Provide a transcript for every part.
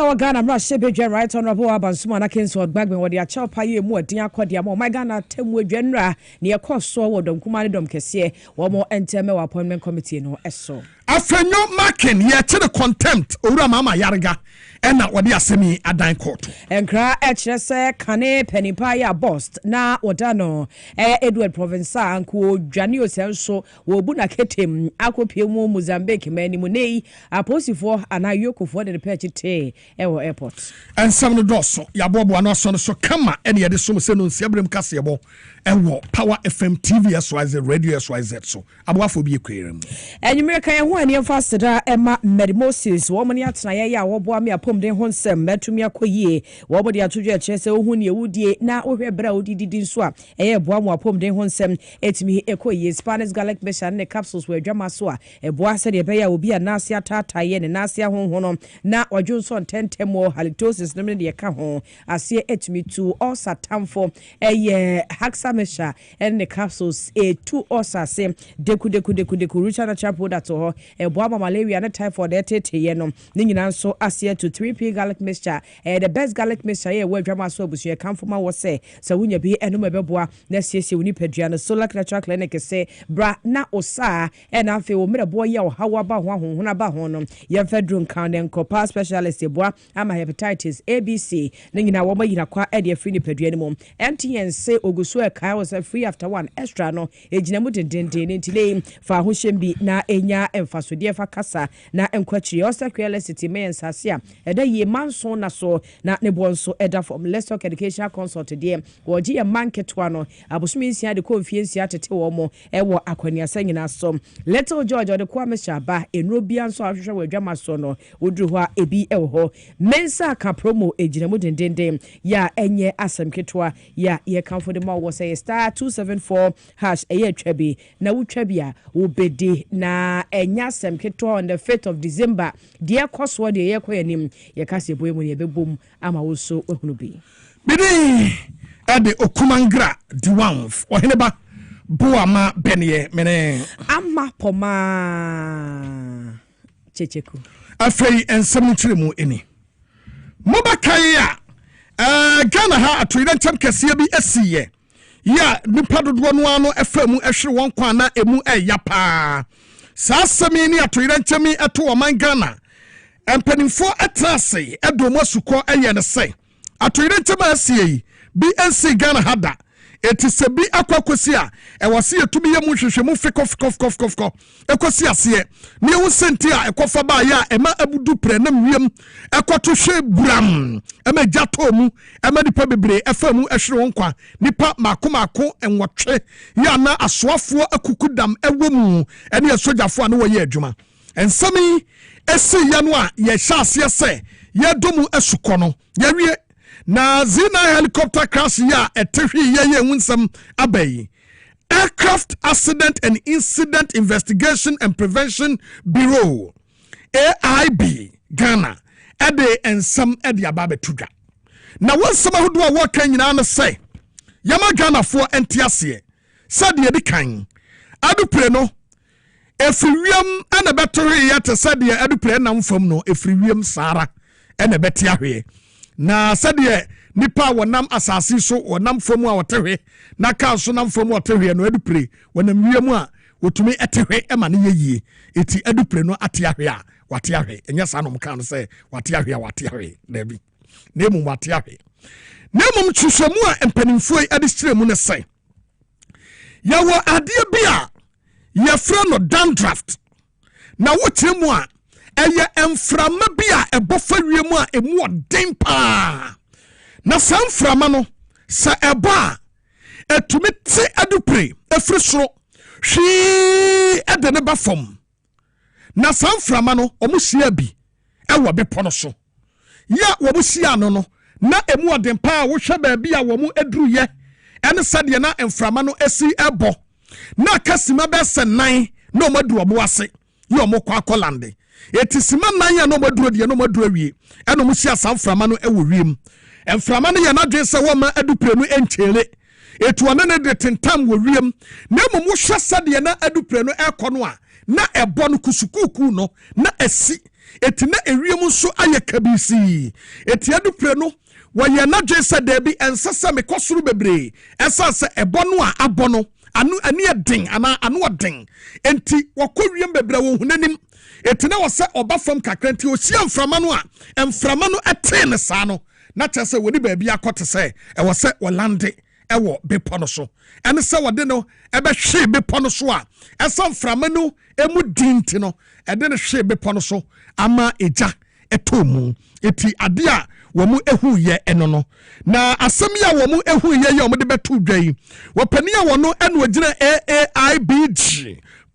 wa Ghana mrashe beje right honorable Abansuma na Kenso Ogbagben wo de acha paye mu adin akode am my Ghana temu adwanra ne ekoso wo dom kuma ne dom kese wo mo enteme wa appointment committee no eso afenyo marking ye kire contempt owura mama yarga ena wo de asemi adan court enkra ekire se kane penipa ya boss na odano Edward province anko dwane osenso wo bu na ketem akopie mu Mozambique mani mu nei aposifo anayokofo de pechite ewo airport and some no doso ya bobo no so kama ene ye de so se no nsiabrem kasebo ewo Power FM TV SYZ radio SYZ so aboafo bi ekwere enyumere kan ho ani emfasida ema Medimosis wo mani atena ye ya wo boa me apom den ho nsem metumi akoyie wo bo de atodwe akire se ohun ne ewudie na ohwe bra odididi nso a eye boa mo apom den ho nsem etimi ekoyie Spanish garlic mesha ne capsules we dwama so a eboa se de be ya obi anase atata ye ne nase ahonhono na odwonso ntentemo halitosis ne de ka ho ase etimi tu osa tamfo eye hexamesha and the capsules two osa se deku Richard Chapo that ho eboa malaria na typhoid etete ye no ne nyina nso ase to 3p garlic mixture the best garlic mixture ye we dwama so abusu ye kamfoma wo se wunya bi eno mebeboa na siesie woni padua no solar natural clinic se bra na osa na afi wo merebo ye wo hawa ba ho ahonhona ba ho no ye fedrun kan den kopa specialist eboa ama hepatitis ABC ne nyina wo mayina kwa e de free ni padua ni mom MTN se ogusu e kai was free after one extra no ejina mu dendenden ntile fa ho hyembi na enya emfasode fa kasa na enkwachiri osekwelesity me ensase a eda ye manso na so na ne bonso eda from Let's Talk Educational Consult de woji ye manketwa no abosumi nsia de konfiensi atete wo mo ewo akwaniasa nyina so Little George de kwa mesha ba enro bia nso ahwehwe wadwama so no woduru ho ebi ewo mensa ka promo ejina mu dendenden ya enye asemketwa ya ye kamfo de ma wo say star 274 hash eye twabi na wutwabi a wo bedi na enya asemketwa on the 5th of December de koso de ye koyanim ye Kasiebo mu ye bebom ama wo so ehunu bi bidi ade okumangra diwanf oheneba boama benye mene ama poma checheku afei ensem nchiremu eni mobakaya Ghana ha atoyirantem kase bi asiye ya nipa dodo no ano efamu ehwe won kwa na emu eya pa saasemi ni atoyirantem eto oman Ghana empanimfo atrase edomo suko eye ne se atoyirantem asiye BNC Ghana hada etise bi akwakosi a ewase yetumi yemu hwehwemu fikof ekosi ase ne wu senti a ekofa ba ya ema abudu pre na wiem ekoto hwe buram ema jato mu ema nipa bebre efamu ehwere wonkwa nipa makomako enwotwe ya na asoafo akukudam ewomu ene asojafo a ne woye adwuma ensami esi ya no a ye hyase se ye domu asukono ye wie na zina helicopter crash ya etehwe ye wunsam abai Aircraft Accident and Incident Investigation and Prevention Bureau AIB Ghana ede ensam ede ababe tudwa na wonsam ahodo a woka nyina na say yama Ghana fo entiase sade de kan adupre no efriwiem ana betori ya te sade adupre na mfam no efriwiem sara ene beti ahwe na sade nipa wonam asasi so wonam fomu a wotehwe na ka so nam fomu wotehwe no adupre wonam wiemu a wotumi etehwe ema ne yeyie eti adupre no atiahwe a watiahwe enya sa no mka no se watiahwe a watiahwe dabi nemu watiahwe nemu mchushemu a empanimfo adistiremu ne se yawo ade bia yefra no downdraft na wotiremu a eye emframa bia ebofa wiemu a emu odin pa na samframa no sa eba etumi te adupre efri soro hwi ede ne ba fom na samframa no omusia bi ewo bepo no so ya wo musia no na emu odin pa wo hwe ba bia wo mu eduruye ene sade na emframa no esi ebo na kasima be senan na omadu obo ase ye omokwa akolande etisima nan ya na omaduro de na omaduro wie ene omusia samframa no ewo wiem emframa no ye na dwe se wo ma adupre no enchele etu anene de tentam wo wiem na mumu hwɛ sade na adupre no ekono a na ebo no kusukuku no na asi etina ewiem so aye kabisi etia du pre no woye na dwe se da bi ensese me kosoro bebre esa se ebo no a abo no anu ani den ana anu den enti wokowiem bebre wo hunanim etina wo se oba fam kakra nti osia mframa no a mframa no ete ne sa no na chese woni ba bia akote se e wo se wolande ewo bepo no so ene se wode no ebe hwe bepo no so a esa mframa no emu dinti no ede ne hwe bepo no so ama eja etomu eti ade a womu ehu ye eno no na asem ya womu ehu ye ye omde betu dwan wopani ya wono eno agina AAIBG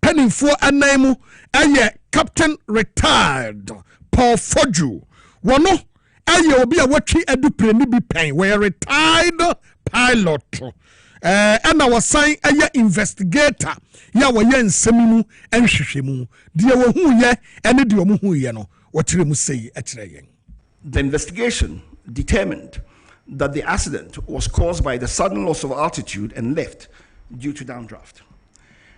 penifo anaimu eye Captain Retired Paul Foju wono eye obi a watwi adupre ni bi pen we retired pilot ena wasan eye investigator ya woye nsemimu enhwehwemu de wo hu ye ene de omu hu ye no wokyere mu sei akire yen. The investigation determined that the accident was caused by the sudden loss of altitude and lift due to downdraft.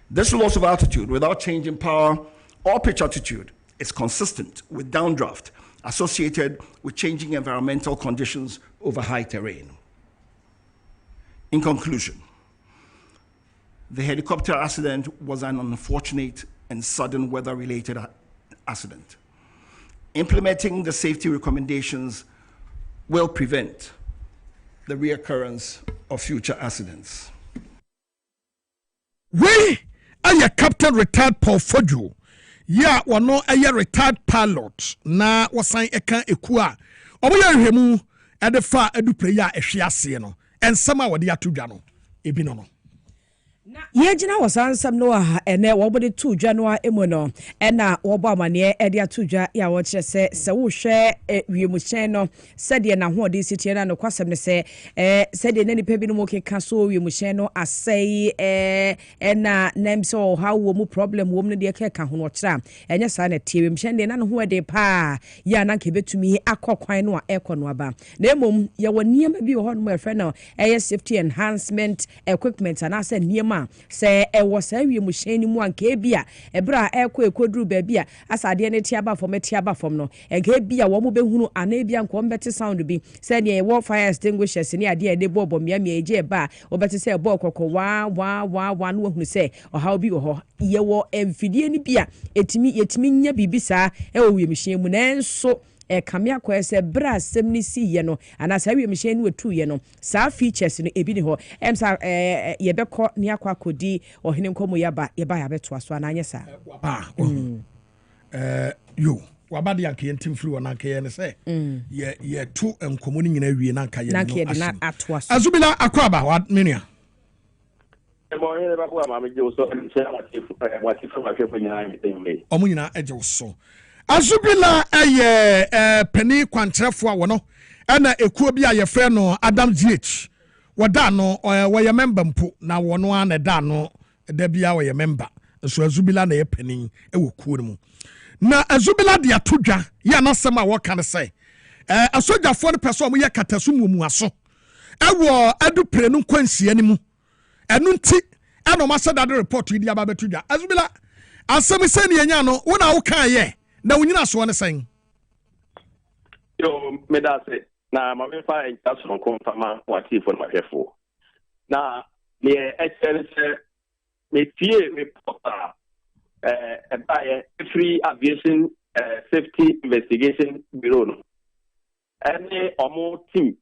This loss of altitude without change in power or pitch altitude is consistent with downdraft associated with changing environmental conditions over high terrain. In conclusion, the helicopter accident was an unfortunate and sudden weather-related accident. Implementing the safety recommendations will prevent the reoccurrence of future accidents. We are Captain Retired Paul Foju. Ya wano a retired pilot na wasan eka ekua. Omo ya hwemu edefa edupre ya ehwiase no. Ensama wode atodwa no. Ebi no. Yejina wasansam no ha ene wobode tu dwa no emu no ena wobo amane ede atu dwa ya wo kire se wo hwe wiemuhyen no sede na ho de sitie na no kwasem ne se sede na nipa bi no mo keka so wiemuhyen no asai ena nemso ha wo mu problem wo mu ne de keka ho no kira enye sa na tie wiemuhyen de na no ho de pa ya na nke betumi akokwan no a ekọ no aba na emom ye woniam bi wo ho no mo efre no safety enhancement equipment ana se niam se ewo sa wiemuhyen ni mu anka ebia ebra ekokoduru ba bia asade ne tiaba fom no enka ebia wo mo behunu ana ebia nko mbete sound bi se ne wo fire extinguishers ni ade ade bobo miamia eje ba obete se bo kokko wa no hunu se oha bi wo ho ye wo emfidie ni bia yetimi nya bibisa ewo wiemuhyen mu nanso kamia kwa se bra semni si ye no ana sa wi mhye ni wetu ye no sa features no ebi ni ho emsa ye bekọ ni akwa kodi ohene nkomo ya ba beto aso ana anye sa yo wabade yanke yentim free wona anka ye ne se ye tu enkomo ni nyina wie na anka ye no ato aso azubila akwaba wa menua ebo ye ba kwa ma me je so nche wati from afepo nyina nyi omo nyina eje so azubila penny kwantrefo a wono ana ekuo bi a ye frɛ no Adam GH woda no woyɛ member mpo na wono ana da no da bia woyɛ member so azubila na ye penny ewo kuo mu na azubila de atodwa ya na sɛm a wɔka ne sɛ asojafo no pɛso mo yɛ kataso mu aso ewo adupre no kwansia ni mu ɛno nti ɛno ma sɛ da report yi dia ba betodwa azubila asɛm sɛ ne nya no wo na wo kan yɛ na unyina so ne sen yo medase na ma me fa enjaso no konfama wati fo ma hwefo na me excellence me tie reporter free aviation safety investigation bureau no ene omo team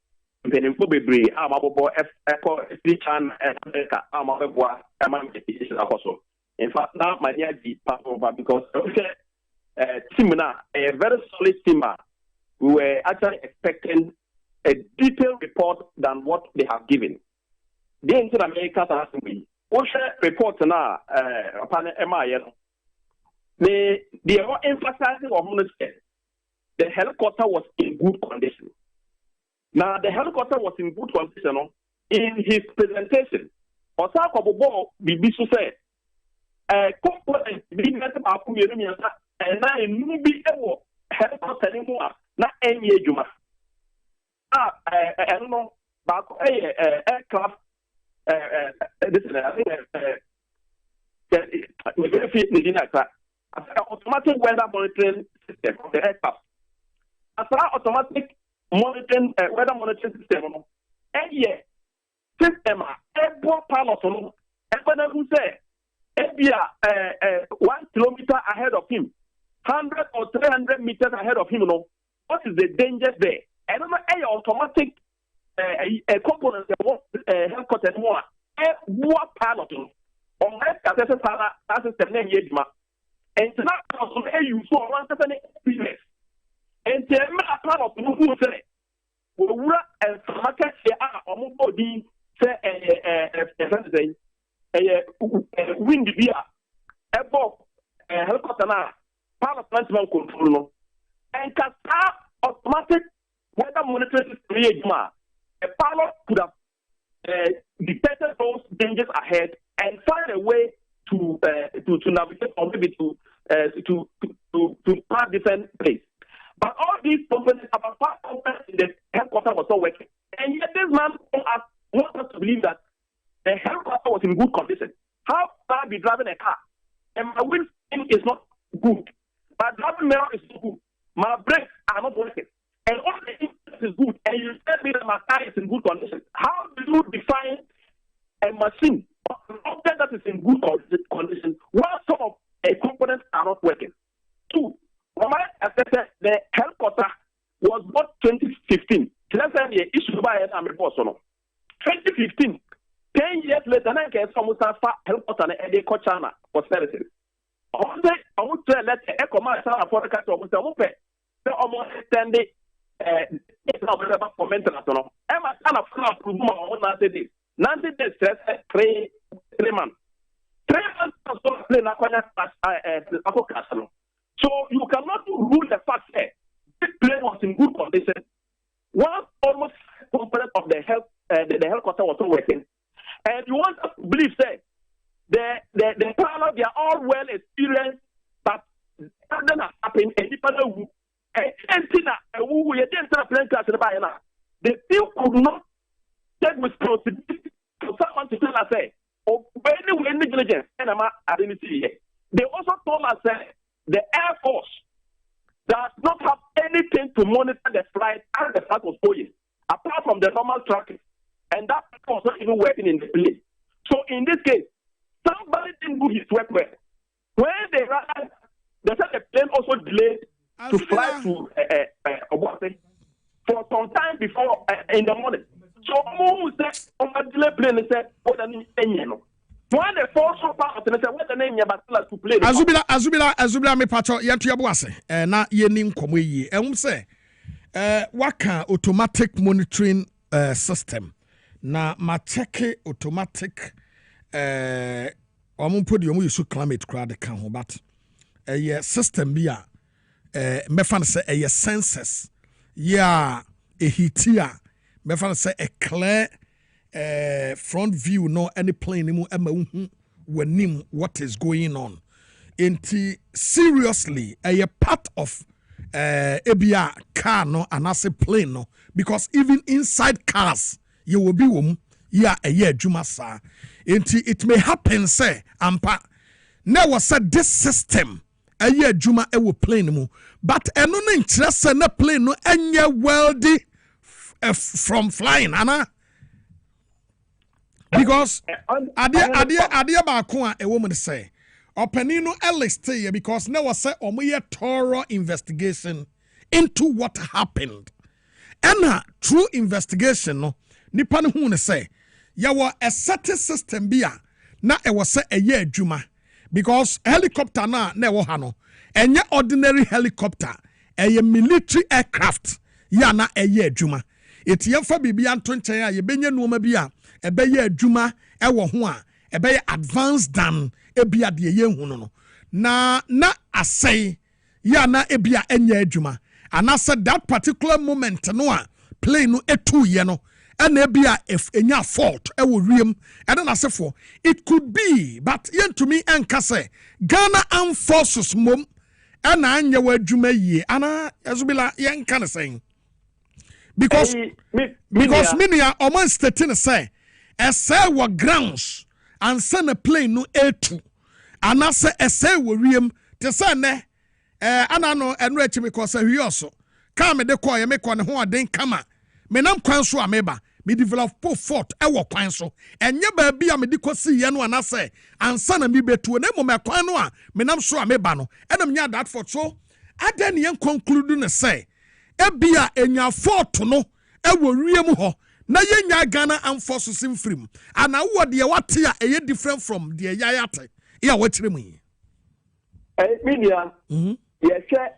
mpenimfo bebre amabobo eco chan Africa amabeboa investigation akoso in fact now my near the part over because team now, a very solid team. We were actually expecting a detailed report than what they have given. The Inter America has been. Report now, upon MIL. They are emphasizing on the helicopter was in good condition. Now, the helicopter was in good condition in his presentation. Osaka Bobo Bibisu said, component being met up and now a movie ever helicopter anymore. Not any juma. I don't know about aircraft. This is I think we get fit in that. automatic weather monitoring system of the aircraft. As automatic monitoring weather monitoring system, system pilot who say 1 kilometer ahead of him, 100 or 300 meters ahead of him, what is the danger there? And automatic components helicopter more pilot on that system and now you saw one experience and tell me a pilot who say and market or body say wind beer above helicopter now pilot management control and can start automatic weather monitoring system. A pilot could have detected those dangers ahead and find a way to navigate or maybe to pass different place. But all these components, about 5 components in the helicopter was not working. And yet this man wants us to believe that the helicopter was in good condition. How can I be driving a car and my windscreen is not good? My driving mirror is not good. My brakes are not working. And all the instruments is good. And you tell me that my car is in good condition. How do you define a machine, an object that is in good condition, while some of the components are not working? 2, the helicopter was bought 2015. Let's say the issue by a report. 2015, 10 years later, I can almost have helicopter and they call China for services. I would say let a commercial for the country almost almost extend it for maintenance. I'm a kind of approval on 90 days. 90 days, 3 months. 3 months of plane. So you cannot rule the fact that this plane was in good condition. One almost component of the helicopter was not working. And you want to believe that the pilot, they are all well experienced, but something has happened and people they still could not take responsibility to someone to tell us, oh, when negligence, I didn't see it. They also told us that the Air Force does not have anything to monitor the flight as the flight was going, apart from the normal tracking. And that was not even working in the plane. So in this case, somebody didn't do his work well. When they realized, they said the plane also delayed to fly to Obuasi for some time before in the morning. So who said on the delay plane said, "What the name no." When the force so far, they said, "What the name but to play." Azubila me pacho yentu yabuase na yenim komo yi. Say waka automatic monitoring system na ma check automatic omo podi omo yusu climate crowd kan ho but system bi a mefan say sensors a hitia mefan say a clear front view no any plane mu wanim what is going on enti seriously a part of ebia car no anase plane no because even inside cars you will be a year juma sa enti it may happen say ampa now was said this system a year juma e will plane mu but eno no interest na plane no enye wealthy from flying ana because adia ba ko a woman say openi no list here because now was say omoye thorough investigation into what happened and true investigation no nipa no hu ne say yawo a certain system bia na e was say a year juma because helicopter na e wo ha no enye ordinary helicopter a military aircraft ya na e year juma etiemfa bibia ntonchen a ye benye nuoma bia e be year juma e wo ho a e be advanced than ebia de ye hu no na asay ya na ebia enye adwuma and I said that particular moment no a plane no etu ye no and ebia if enya fault e wo riem and then I say for it could be but yen to me enka say Ghana Armed Forces mom and anya wa adwuma yie ana ezubila yen kan saying because minia o man stating say say what grounds and send a plane no etu and I say wo riem te sɛ ne ana no eno echi me ko say hwioso ka me de ko ye me ko ne ho aden kama me nam kwan so ameba me develop fort ewo kwan so enye ba bia me de kosi ye no anase ansa na me betuo na mo me kwan no a me nam so ameba no enam nya that fort so aden ye conclude ne say ebia enya fort no ewo wiem ho na ye nya Ghana amforce simfrim ana wo de wate a eye different from de yayate ya wachire mu media ye hwe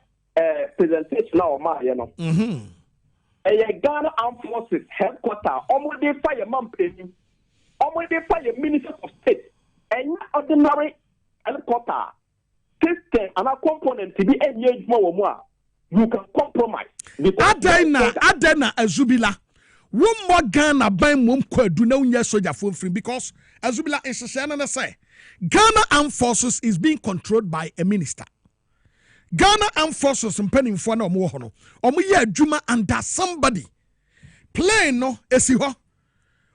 presentation na o ma ye no Ghana Armed Forces headquarter, already fire Mampeni, already fire Minister of State, and ordinary headquarter system and a component to be engaged more. You can compromise. Adena Azubila. One more Ghana by mum do no yes soldier for free because Azubila is a say Ghana Armed Forces is being controlled by a minister. Ghana Armed Forces penning for no more hono. Omuye Juma under somebody. Plain no esi ho.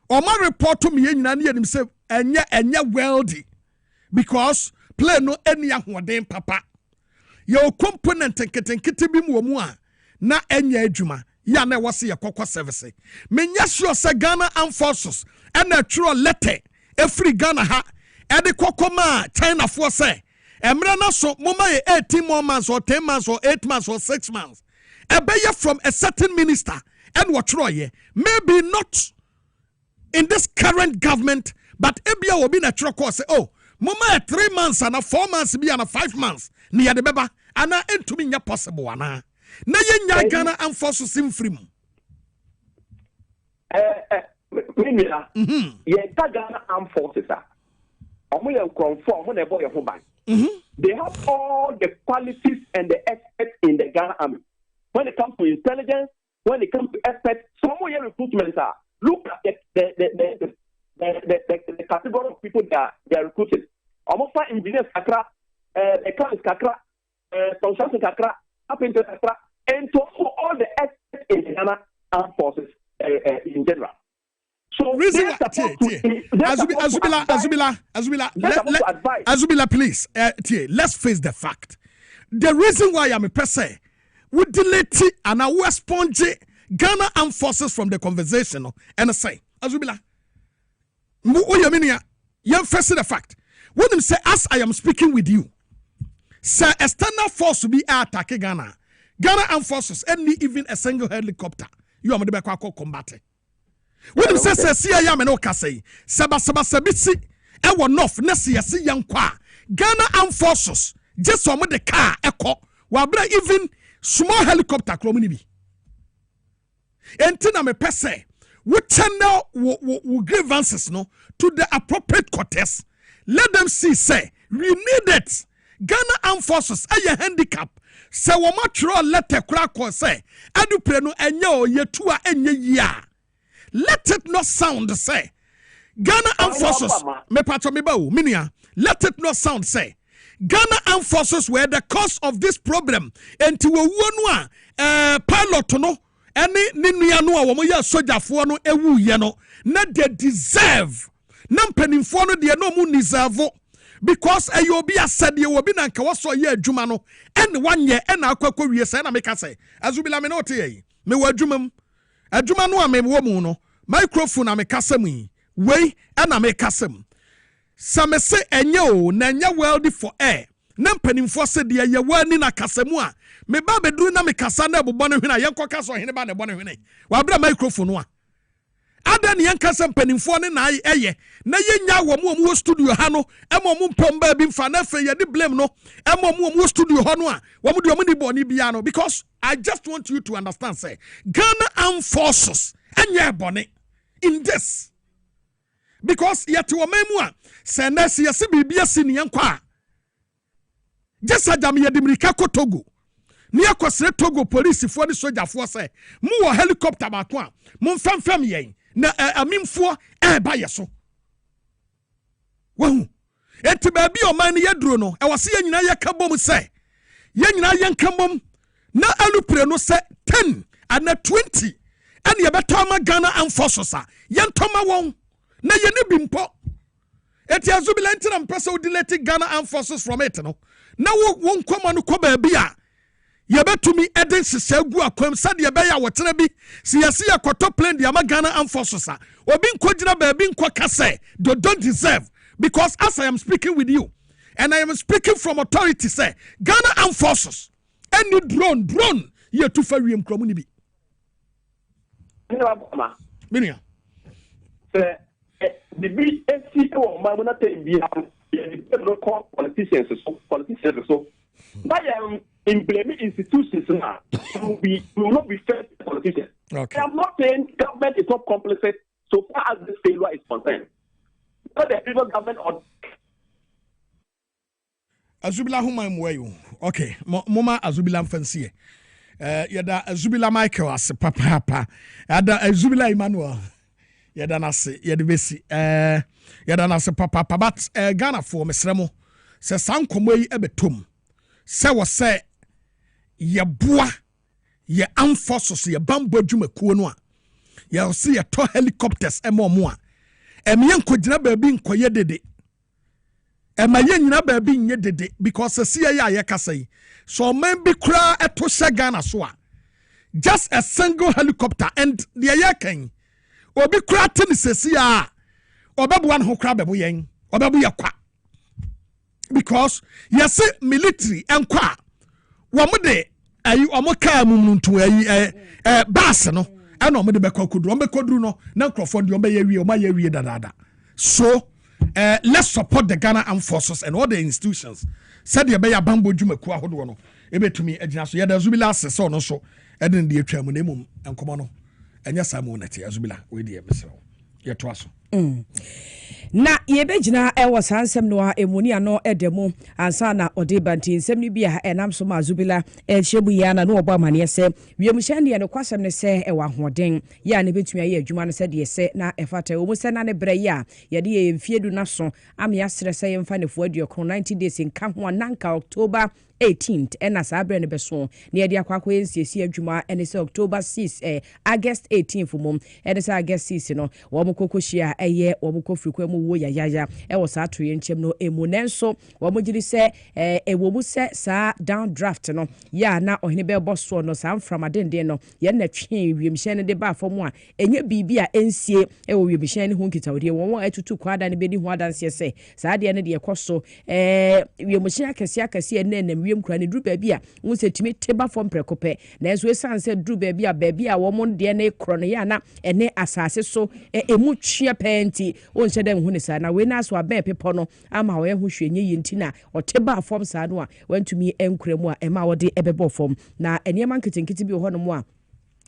Oma report to me nyina ne say enya wealthy because plain no eni ahoden papa. Your component nketenkete bi mu a na enya adwuma ya na wose ye kokko service. Menya sure say Ghana Armed Forces and a true letter every Ghana ha e de kokko ma China for say Emrana so moma 18 more months or 10 months or 8 months or 6 months. Ebeye from a certain minister and what Roye, maybe not in this current government, but ebia will be na troko say, oh, moma 3 months and 4 months be and 5 months. Near the beba, and I ain't to me possible. Na ye nya Ghana Armed Forces simfrim. Ye Ghana Armed Forces. They have all the qualities and the experts in the Ghana Army. When it comes to intelligence, when it comes to experts, some of your recruitments are look at the category of people they are recruiting. Almost engineers kakra, economists kakra, construction kakra, carpenters kakra, and to all the experts in the Ghana Armed Forces in general. So Azubila, please. Let's face the fact. The reason why I'm a person would delete and I will sponge Ghana Armed Forces from the conversation and I say, Azubila, you face the fact. When you say, as I am speaking with you, say external force to be attacking Ghana Armed Forces, and even a single helicopter, you are the back combat. When you say I am no say sabisi e wo north na see yankwa Ghana Armed Forces just some the car echo wa bra even small helicopter krom ni bi enti na me pese we channel wo grievances no to the appropriate quarters. Let them see say we need it. Ghana Armed Forces aye handicap say wo ma tro letter kura ko say adupre no enye o yetu a enye yia. Let it not sound say Ghana Armed Forces me pato me ba o minia. Let it not sound say Ghana Armed Forces were the cause of this problem enti wo no a pilot no ene ne nua no a wo ye sojafo no ewu ye no na they deserve na mpanimfo no de no mu deserve because ayobi asade wo bi na nka wo so ye adwuma no ene wanye ene akwakwa wie say na meka say azubila me no te yi me wo adwumam adwuma no a me wo mu no microphone na me kasam yi wei ena me kasam samese enye o na enye wealthy for air na mpanimfo se de ye wani na kasamu a me ba beduru na me kasa na bobɔ no hwena yenko kasa hene ba na bɔ no hwene wa bra microphone no a ada ne yankasa mpanimfo ne na eye na yenya wo mu studio ha no emo mu mpomba bi mfa na fe ye de blame no emo mu studio ho no a wo mu de omu ni bɔ ni bia no because I just want you to understand say Ghana Armed Forces enye bɔne in this because yet wo memu a se na se yesi bibia si ne yanko a just adam ye de mirika ko Togo ni akosre Togo police fo ni soldier fo say mu wo helicopter ba ko a mu mfamfam yen na amimfo ba yeso wahu enti ba bi o man ye duro no e wose ye nyina ye ka bom say ye nyina ye nka bom na alupre no say 10 and 20 and ye beto ma Ghana Armed Forces a ye ntoma won na ye ne bimpo eti azubila ntina mpesa o delete Ghana Armed Forces from it no na won kwama no kɔ baabi a yɛbɛtumi ɛde sesɛ gu akwam sɛdeɛ ɛbɛyɛ a wɔtena bi si yɛsi yɛkɔtɔ plane de ama Ghana Armed Forces a obi nkɔgyina baabi nkɔ ka sɛ they don't deserve, because as I am speaking with you and I am speaking from authority, say Ghana Armed Forces any drone yɛ tu fa wiem kromo ni bi minia sɛ the big AC or my mona take be the politicians so but implement institutions now we will not be fair to politicians. Okay. I'm not saying government is not complicit so far as this failure is concerned. But the people government or Azubila huma mweyo. Okay, mama Azubila mfansie. Yada Azubila Michael as papa. Yada Azubila Emmanuel. Yada nase yada besi. Yada nase papa. But Ghana for mesremo. Se sankomo yi ebetom. Se wose ye boa ye armed forces ye bambo dwumakuo no a. Ye wose ye to helicopters emo a. Emiyen kogina baabi nkoye dede. Emaye nyina baabi nye dede because se ya ye kasa yi. So men bi kra eto hye Ghana so a. Just a single helicopter and the yakan. Obi kra tini sesi a. Obebu an ho kra bebu yen. Obebu yakwa. Because yes military enkwa. Womude ayi omoka mumnuntu ayi bas no. And no me beko kodru no na nkrofo de ombe ye wie dadada. So let's support the Ghana Armed Forces and all the institutions. Said ye be ya bambo dwumaku ahodo no ebetumi agina so ye da Zubila asese no so eden de atwa mu nemum enkomo no enya samu nati Zubila we de mesro ye to aso na yebegyina ewo sansem no a emuni ano edemu ansa na ode banti nsem ni bia enam so ma Zubila ehyebu ya na no obo amane se wiemhye ne kwasem ne se ewa hoden ya ne betumi aye adwuma no se de se na efata omu se na ne bre ya ye de ye mfiedu na so am ya sere se ye mfa ne fo aduokro 90 days nka ho ananka October 18th ena sabre ne beso ne yede akwakọ ensiesi adwuma ene se October 6 August 18th mum ene se August 6 no wo mkokohia eye wo mkofrikwa mu wo yayaya e wo sa atoye nchem no emunenso wo mgiri se wo mu se sa down draft no ya na ohene be boso no sa from adenden no ye na twen wiemhye ne de ba afom a enye bibia ensie e wo wiemhye ne ho nkitawde wo atutu kwada ne be ni ho adanse se sa de ne de ekoso wiemhye akase ene wiem kura ne dru baabi a wo setimi teba fom prekope na ezo esanse dru baabi a wo mon de ne kro no ya na ene asase so emu twa penti wo nche dem hu ne sa na we na so aben pepo no ama wo ye hu hwenye yinti na oteba fom sa no a wantumi enkuremu a ema wo de ebebo fom na enema nkitinkiti bi ho no mo a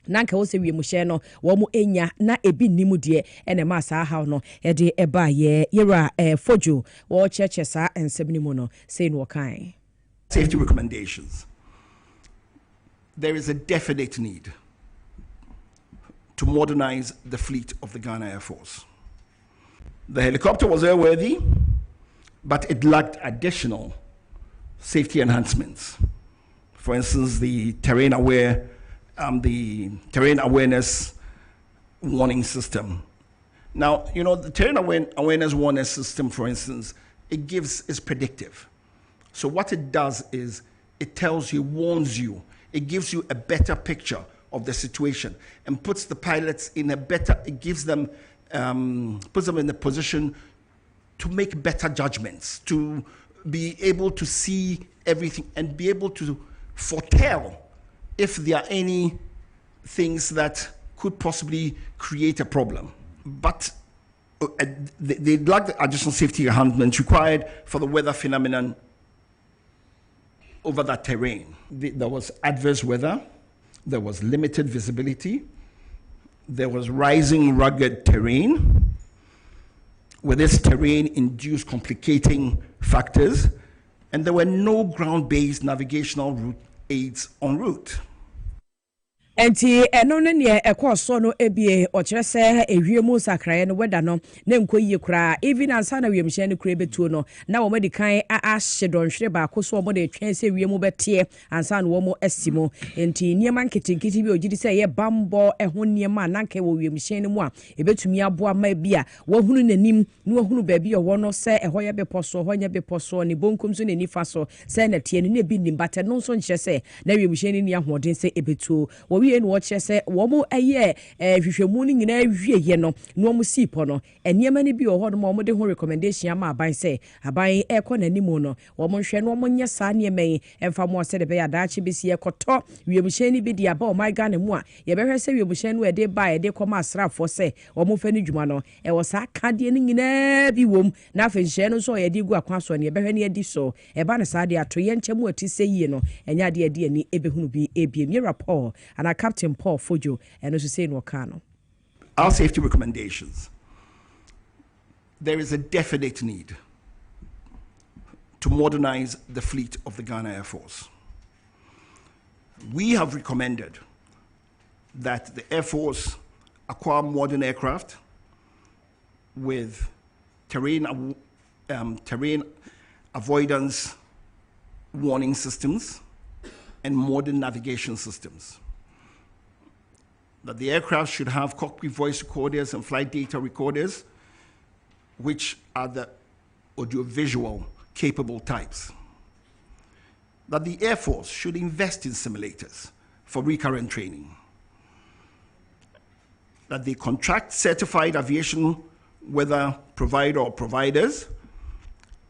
nanka wo se wiemhye no wo mu enya na ebi nimu de ene ma sa ha no e de eba ye yera fojo wo cheche sa ensem nimu no sei no kan safety recommendations. There is a definite need to modernize the fleet of the Ghana Air Force. The helicopter was airworthy, but it lacked additional safety enhancements. For instance, the terrain awareness warning system. Now, you know, the terrain awareness warning system, for instance, is predictive. So what it does is it tells you, warns you, it gives you a better picture of the situation and puts the pilots in a better, it gives them, puts them in a position to make better judgments, to be able to see everything and be able to foretell if there are any things that could possibly create a problem. But they lack the additional safety enhancements required for the weather phenomenon over that terrain. There was adverse weather, there was limited visibility, there was rising rugged terrain, with this terrain induced complicating factors, and there were no ground-based navigational route aids en route. enti eno ne ne ekoso no ebie ochire se ewiemu sakraye no weda no na nkoyie kura even ansa na wiemhye ne kura betuo no na wo medikan ahye donhwere ba koso wo de twen se wiemu betie ansa na wo mo asimo enti niema nketinkiti bi ogidi se ye bambo eho niema nanka wo wiemhye ne mu a ebetumi aboa ma bia wo hunu nanim na wo hunu ba bi wo no se eho ye beposo ho nya beposo ne bonkum so ne nifa so se na tie ne bi nimbate no so nkyere se na wiemhye ne ni ahoden se ebetuo wie no wɔkyerɛ sɛ wɔn ɛyɛ hwehwɛmu no nyinaa wie no na wɔn sipo no nneɛma no bi wɔ hɔ no ma wɔn de ho recommendation ama aban sɛ aban ɛkɔ n'anim no wɔn nhwɛ no wɔn nyɛ saa nneɛma yi ɛmfa mo sɛ de bɛyɛ adaakye besi ɛkɔtɔ wiemhyɛn no bi di aba ɔman Ghana mu a yɛbɛhwɛ sɛ wiemhyɛn no ɛde ba ɛde kɔma asraafoɔ sɛ wɔn fɛ no dwuma no ɛwɔ saa kadeɛ no nyinaa bi wɔm na afei nhyɛn no nso yɛde gu akwan so ne yɛbɛhwɛ no yɛdi so ɛba no saa de ato yɛn nkyɛn mu ati sɛ yie no ɛnyɛ adeɛ de ani ɛbɛhunu bi ebiem yɛ rapport ana Captain Paul Fojo and also say no cano. Our safety recommendations. There is a definite need to modernize the fleet of the Ghana Air Force. We have recommended that the Air Force acquire modern aircraft with terrain avoidance warning systems and modern navigation systems. That the aircraft should have cockpit voice recorders and flight data recorders, which are the audiovisual capable types. That the Air Force should invest in simulators for recurrent training. That they contract certified aviation weather provider or providers,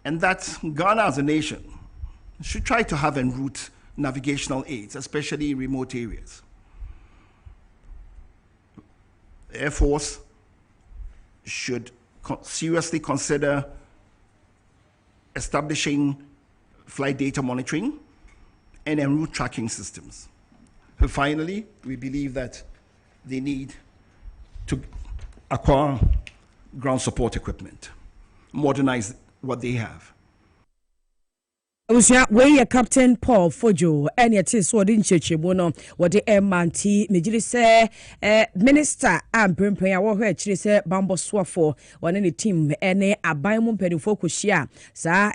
and that Ghana as a nation should try to have en route navigational aids, especially in remote areas. The Air Force should seriously consider establishing flight data monitoring and en route tracking systems. And finally, we believe that they need to acquire ground support equipment, modernize what they have. Usia we Captain Paul Fojo any ati so de nchechemu no wo de emanti mejiri se minister amprempren ya wo hwe chiri se bambo swafo wone ne team ene aban mu mpanifo kohia saa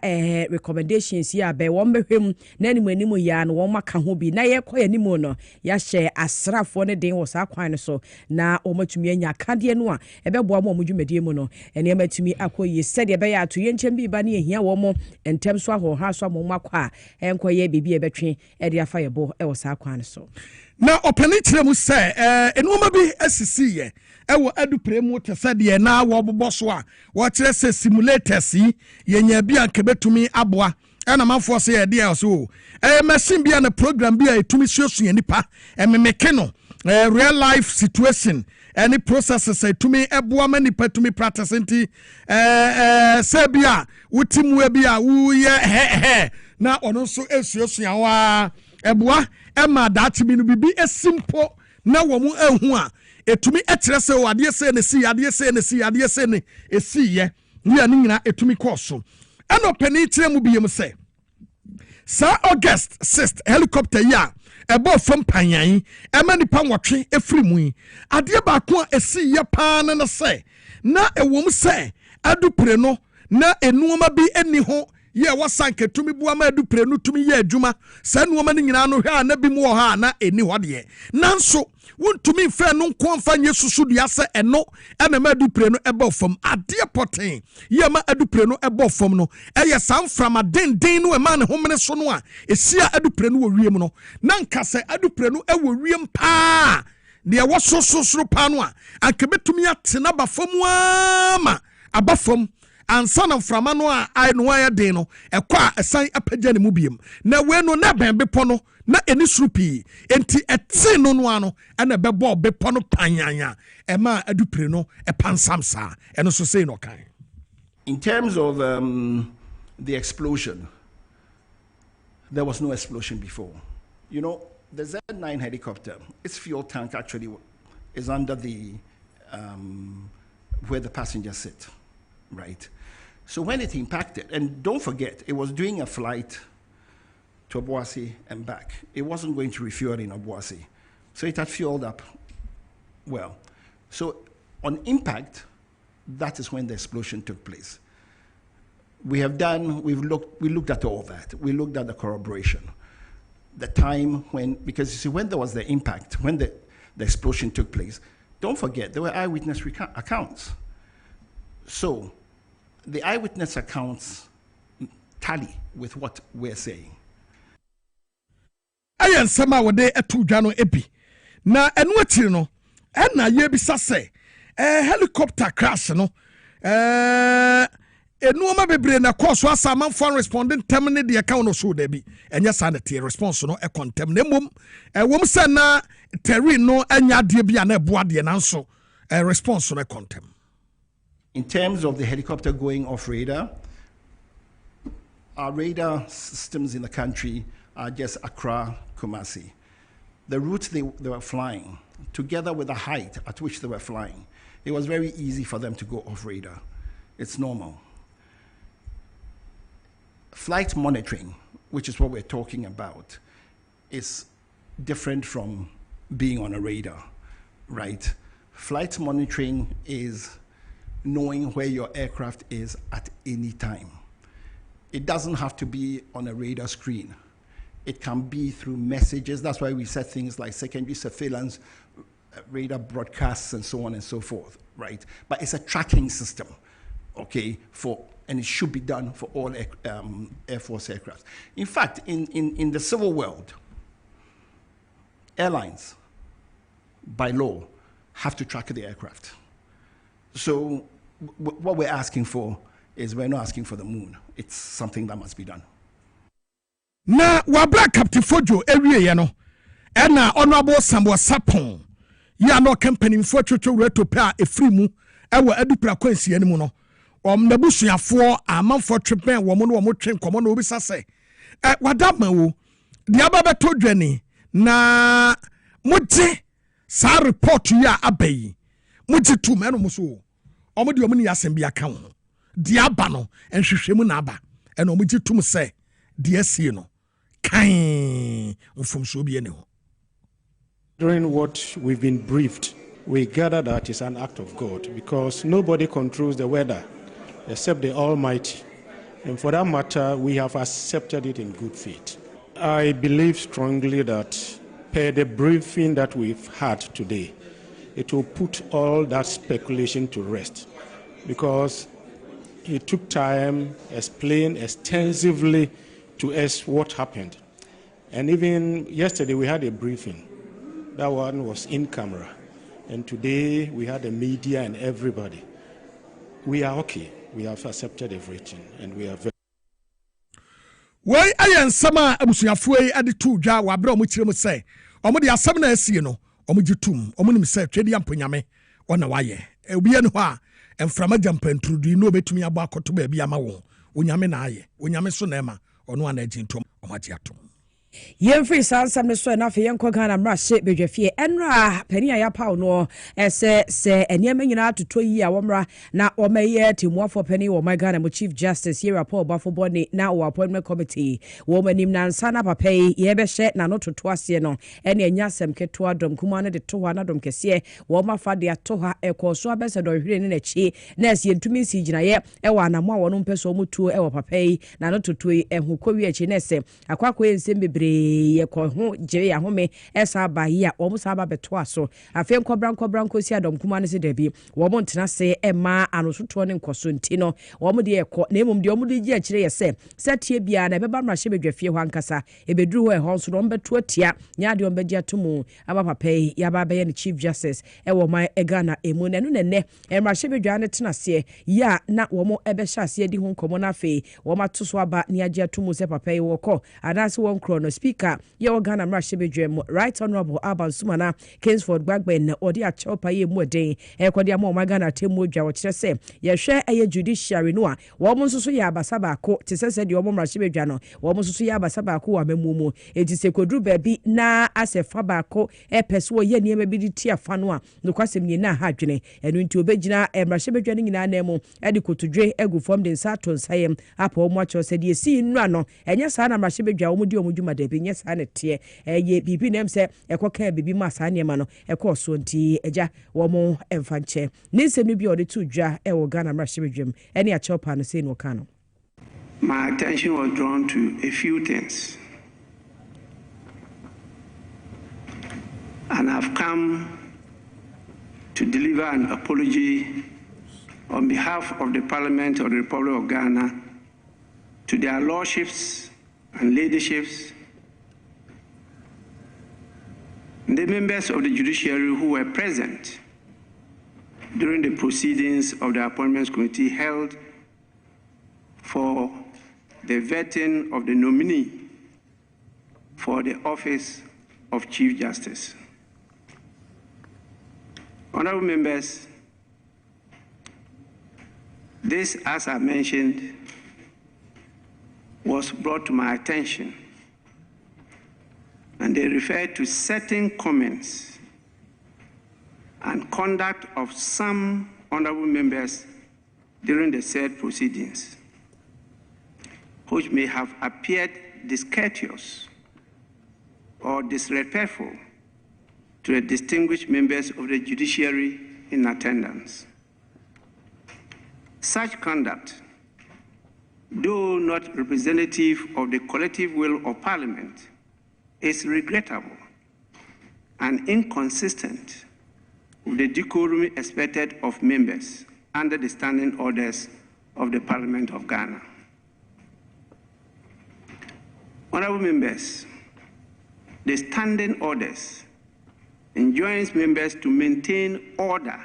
recommendations ya be wo mehwem na animu ya no wo maka ho bi na ye koya animu no ya hye asrafo ne den wo saa kwan no so na o matumi anya kade no a ebeboa mo dwumadie mu no ene matumi akoyi sede be ya to ye nchem bi ba na ehia wo mo entem so ahoha so makwa enkoye bibi ebetwe ede afa yebo e wo saa kwan so na opani kiremu se enuma bi asisi ye ewo adupre mu tesede na wo bobo so a wo kire se simulators yi yenya bi anke betumi aboa ena manfo se ye de so machine bi na program bi a etumi suasu nipa memeke no real life situation any processes etumi eboa mani patumi practice nti se bia utimu bia wo ye na ono so esuasua wa eboa ema datimi no bibi esimpo na wo mu ehu a etumi ekyere se wo ade se ne si ade se ne si ade se ne esi ye ni nyina etumi koso eno pani kyere mu biem se sa August 6th helicopter ya ebo fam panyan ema nipa nwotwe efiri mu ade ba ko esi ye pa na se na ewom se adupre no na enuoma bi eni ho ye wasanke tumi bua ma adupre no tumi ye adwuma sa nuoma ni nyina no hwa na bi mu ha na eni ho de nanso wontumi mfa no nko mfa nye susu dua se eno ena ma adupre no ebo fam ade poten ye ma adupre no ebo fam no eye samframa den no e ma ne homene so no a esia adupre no wo wiem no na nka se adupre no e wo wiem pa de wo so pa no a ankebetumi atena ba fam ama aba fam ansa na mframa no a ai no ya den no ekwa esan apagya ne mu biem na we no na ben bepo no na eni surupi enti eti no no ano na bebo bepo no panyanya ema adupre no epansamsa eno so sei no kan. In terms of the explosion, there was no explosion before. You know, the Z9 helicopter, its fuel tank actually is under the where the passengers sit, right? So when it impacted, and don't forget, it was doing a flight to Obuasi and back. It wasn't going to refuel in Obuasi. So it had fueled up well. So on impact, that is when the explosion took place. We looked at all that. We looked at the corroboration. The time when, because you see, when there was the impact, when the explosion took place, don't forget, there were eyewitness accounts. So the eyewitness accounts tally with what we're saying. I am somehow de etu dwano ebi. Na enu atiri no, na ye bisa say, helicopter crash no. Enuoma bebre na course was some foreign responding terminate the account so there be enya sanity response no e contem na mum wom se na terrain no enya de bia na eboa de na so response no contem. In terms of the helicopter going off radar, our radar systems in the country are just Accra, Kumasi. The routes they were flying, together with the height at which they were flying, it was very easy for them to go off radar. It's normal. Flight monitoring, which is what we're talking about, is different from being on a radar, right? Flight monitoring is knowing where your aircraft is at any time. It doesn't have to be on a radar screen. It can be through messages. That's why we said things like secondary surveillance, radar broadcasts, and so on and so forth, right? But it's a tracking system, okay, and it should be done for all Air Force aircraft. In fact, in the civil world, airlines, by law, have to track the aircraft. So what we're asking for is we're not asking for the moon. It's something that must be done. Na wabla Captain Fojo area ya no. Ena honorable Sambo Sapon. Ya no company mfo twetwe reto pa efri mu ewa adupra kwansi animu no. Nabusuafo amanfo trepen wo mo no mo twen komo no obisa se wadama wo de ababeto dwane na moje sa report ya abayi moje tu me no mo so omo de omo ni asem bia ka ho de aba no enhwehwemu na aba ena omo je tum se de asie no kan mfom so bia ne ho. During what we've been briefed, we gather that it's an act of God because nobody controls the weather except the Almighty. And for that matter, we have accepted it in good faith. I believe strongly that per the briefing that we've had today, it will put all that speculation to rest because it took time, explained extensively to us what happened. And even yesterday we had a briefing. That one was in camera. And today we had the media and everybody. We are okay. We have accepted everything and we are very. Why ayan sama abusuafo yi ade tu dwa wa bra o mo kire mo say omo de asem na asie no omo gitum omo nim say twedi amponyame ona waye obi ene ho a emframa jampantrudu no betumi aba akoto ba bia ma wo onyame na aye onyame so na ema ono ana agintom omo agi atom. Yemfree sansam ne so na fe yenko Ghana mra hye bedwafie enra pani aya paw no se enema nyina atoto yi a womra na omaye timuafo pani wo Ghana mo Chief Justice here Paul Bafo Boni na wo appointment committee wo manim na nsa na papa yi ye be hye na no toto ase no ene anya asem keto adom kuma ne de to ha na dom kese wo mafa de ato ha ekoso abese do hwire ne na chi na ase ntumi si gina ye e wa na mo a wo no mpeso mo tuo e wo papa yi na no toto yi ehukwa wi achi na se akwakwa ensem bebre ye ko ho je ya home esa ba yi a wo musa ba beto aso afen kobra nkosi adom kuma ne se dabi wo mo ntena se ema anosoto ne nkoso ntino wo mo de ekọ na emum de wo mo de gi akire ye se setie bia na beba mra hye bedwafie ho ankasa ebeduru ho e ho so no mbeto atia nya de ombe gi atomu aba papa yi ya ba be ne Chief Justice e wo man Ghana emu na no ne mra hye bedwa ne tena se ya na wo mo ebe hye ase di ho nkomo na fe wo mato so aba ne agi atomu se papa yi wo ko anase won krono Speaker ye Ghana mra hye bedwa Right Honorable Alban Sumana Kingsford Gbagben na odi a chopa ye mu den e kwade am Ghana temu odwa wo kire se ye hwe eye judiciary no a wo mo nso so ye abasa ba ko te se de wo mra hye bedwa no wo mo nso so ye abasa ba ko wa mamumu enti se kodru ba bi na asefa ba ko e pese wo ye niema bi di tia fa no a no kwasem ni na ha dwene enu nti obegina mra hye bedwa no nyina na mu e de kotodwe egu fom de nsa to nsayem apa wo mo acho se de si nnu ano enye sa na mra hye bedwa wo mo di wo mo dwuma de bi nyɛ saa ne te ye bibi nem sɛ ɛkɔka bibi ma saa nneɛma no ɛkɔ so nti agya wɔ mo ɛmfa nkyɛ ne nsɛm no bi a ɔde to dwa ɛwɔ Ghana mmarahyɛbadwam ɛne akyɛwpa no sɛ no ka no. My attention was drawn to a few things, and I've come to deliver an apology on behalf of the Parliament of the Republic of Ghana to their lordships and leaderships, the members of the judiciary who were present during the proceedings of the Appointments Committee held for the vetting of the nominee for the office of Chief Justice. Honorable members, this, as I mentioned, was brought to my attention, and they referred to certain comments and conduct of some honorable members during the said proceedings, which may have appeared discourteous or disrespectful to the distinguished members of the judiciary in attendance. Such conduct, though not representative of the collective will of Parliament, is regrettable and inconsistent with the decorum expected of members under the standing orders of the Parliament of Ghana. Honorable members, the standing orders enjoins members to maintain order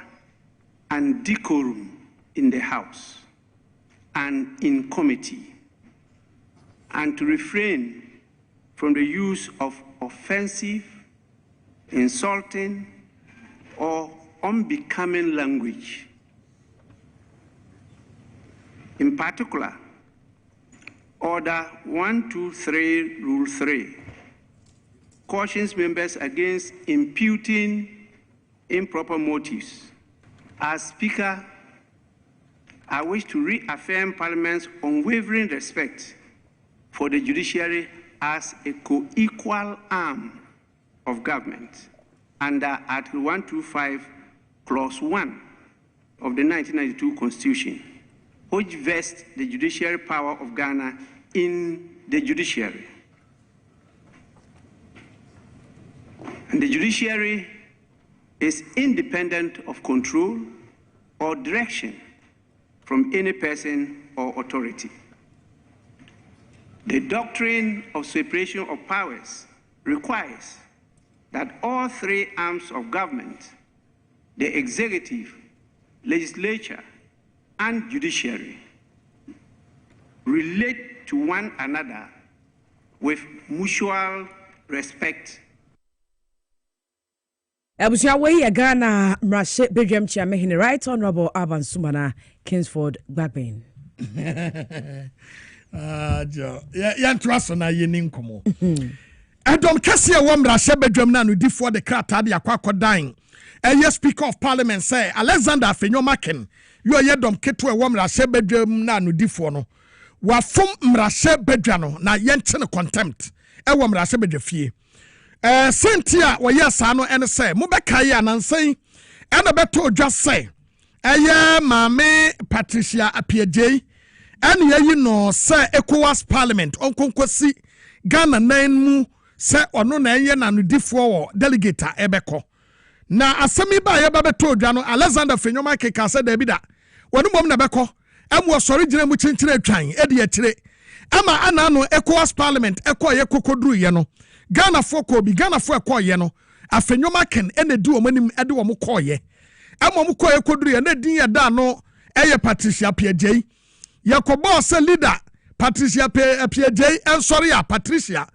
and decorum in the House and in committee, and to refrain from the use of offensive, insulting, or unbecoming language. In particular, Order 123, Rule 3, cautions members against imputing improper motives. As Speaker, I wish to reaffirm Parliament's unwavering respect for the judiciary as a co-equal arm of government under Article 125, Clause 1 of the 1992 Constitution, which vests the judiciary power of Ghana in the judiciary. And the judiciary is independent of control or direction from any person or authority. The doctrine of separation of powers requires that all three arms of government, the executive, legislature, and judiciary, relate to one another with mutual respect. Abusia we Ghana Mrashe Bedwam Chiamehine, Right Honorable Aban Sumana Kingsford Gbagbin. Yantraso na yenim komo. Edom Kasiebo Mrashe Bedwam na no difo de krata de akwakodan. Speaker of Parliament say Alexander Afenyomaken you are dom keto e Mrashe Bedwam na no difo no. Wa fom Mrashe Bedwano na yente no contempt. Mrashe Bedwafie. Sentia wa yesa no ene say mobeka ya nansan ena beto odwa say Mame Patricia Apiejei ene yayi no say ECOWAS Parliament onkonkosi Ghana nan mu say ono na enye na no difo wo delegate ebeko na asemi ba ya beto odwa no Alexander Fenyoma keka say da bi da wonu mom na beko emu osori gina mu chinchire atwan edi atire ama ana no ECOWAS Parliament ekoye kokoduru ye no Ghana for Kobi, Ghana for a koye no, a Fenyoma ken ene du omanim ede wo mo koye. Emo mo koye koduru ene din ya da no eye Patricia Apiejei. Yakobo se leader Patricia Apiejei ensori ya Patricia.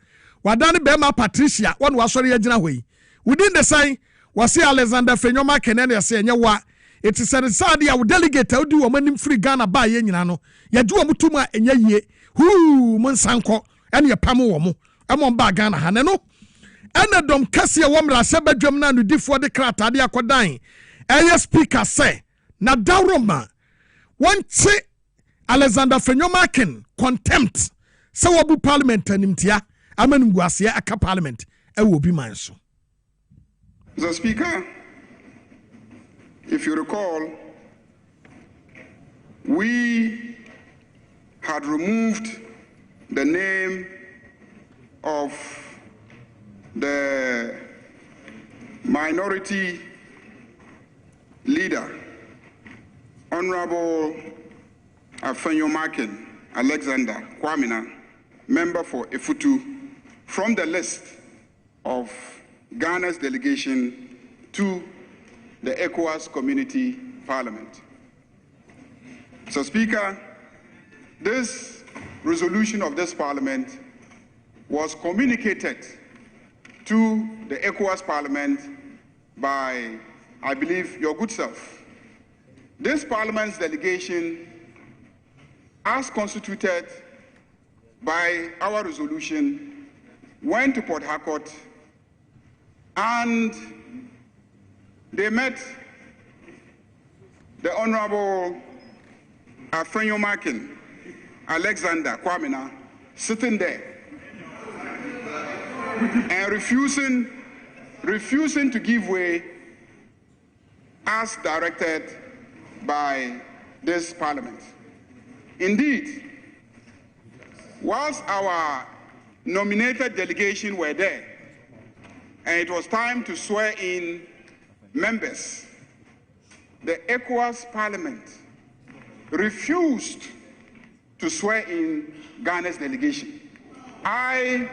Wadani bema Patricia wanu wasori ya jina hoi. Within the sign wasi Alexander Fenyoma ken ene yase enye wa it is a sad ya delegate udi omanim free Ghana ba ye nyina no. Ya du omutuma enye ye. Monsanko ene ye pamu wo mo. Amon ba Ghana hane no ene dom Kasiebo Mrashe Bedwam na no difo de krata de akodan speaker say na dawroma wonche Alexander Fenyoma ken contempt se wobu parliament animtia amanimguaseɛ aka parliament ɛwɔ obi man so. Mr. Speaker, if you recall, we had removed the name of the minority leader, Honorable Afenyomakin Alexander Kwamina, member for Efutu, from the list of Ghana's delegation to the ECOWAS Community Parliament. So, Speaker, this resolution of this Parliament was communicated to the ECOWAS Parliament by, I believe, your good self. This Parliament's delegation, as constituted by our resolution, went to Port Harcourt and they met the Honorable Afenyomakin Alexander Kwamina sitting there and refusing to give way as directed by this Parliament. Indeed, whilst our nominated delegation were there and it was time to swear in members, the ECOWAS Parliament refused to swear in Ghana's delegation. I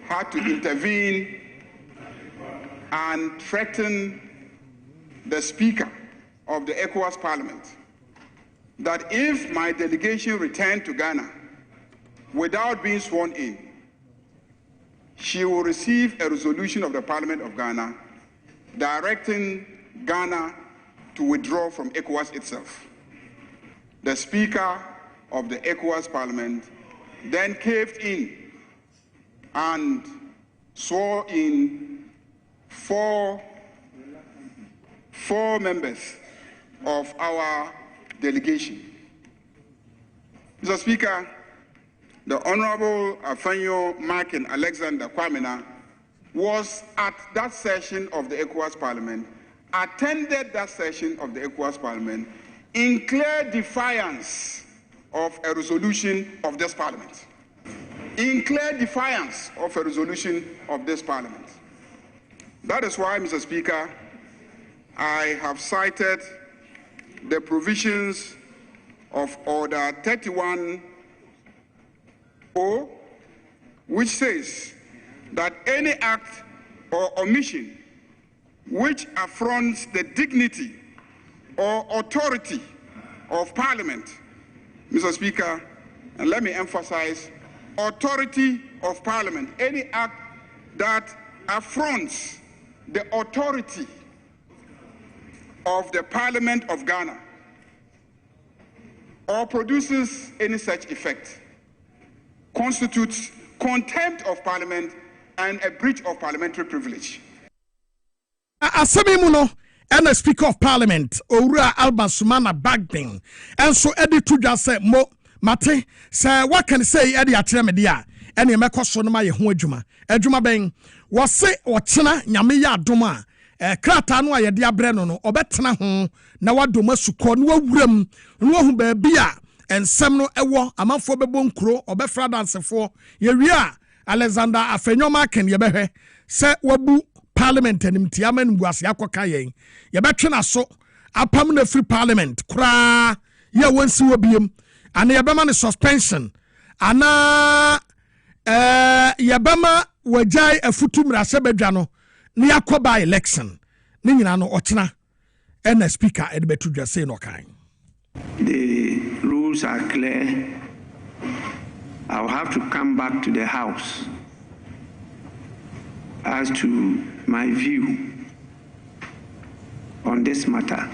had to intervene and threaten the Speaker of the ECOWAS Parliament that if my delegation returned to Ghana without being sworn in, she will receive a resolution of the Parliament of Ghana directing Ghana to withdraw from ECOWAS itself. The Speaker of the ECOWAS Parliament then caved in and swore in four members of our delegation. Mr. Speaker, the Honorable Afenyomakin Alexander Kwamina was at that session of the ECOWAS Parliament, attended that session of the ECOWAS Parliament in clear defiance of a resolution of this Parliament. In clear defiance of a resolution of this Parliament. That is why, Mr. Speaker, I have cited the provisions of Order 31-0, which says that any act or omission which affronts the dignity or authority of Parliament, Mr. Speaker, and let me emphasize, authority of Parliament, any act that affronts the authority of the Parliament of Ghana or produces any such effect constitutes contempt of Parliament and a breach of parliamentary privilege. Asemi mu no and the Speaker of Parliament Owura Alban Sumana Bagbin and so Eddie Tuja say mo mate say what can say Eddie akyere me dia and ye mekɔ so no ma ye ho adwuma ben wo se ɔkyena nyame ya adom a krata no a ye de abrɛ no no ɔbɛtena ho na wadom asukɔ no wawuram no wahu baabi a ensɛm no ɛwɔ amanfo bɛbɔ nkuro ɔbɛfra dansefo ye wi a Alexander Afenyomakin ye bɛhwɛ sɛ wabu Parliament and Tiaman was Yakokaye. Yabachana so apam na free Parliament. Kra ya wonsi wobium and yabama suspension. Ana yabama wajai a futumra sebejano ni yakoba election. Ninano ochna and the Speaker Edbetu just say no kind. The rules are clear. I'll have to come back to the House as to my view on this matter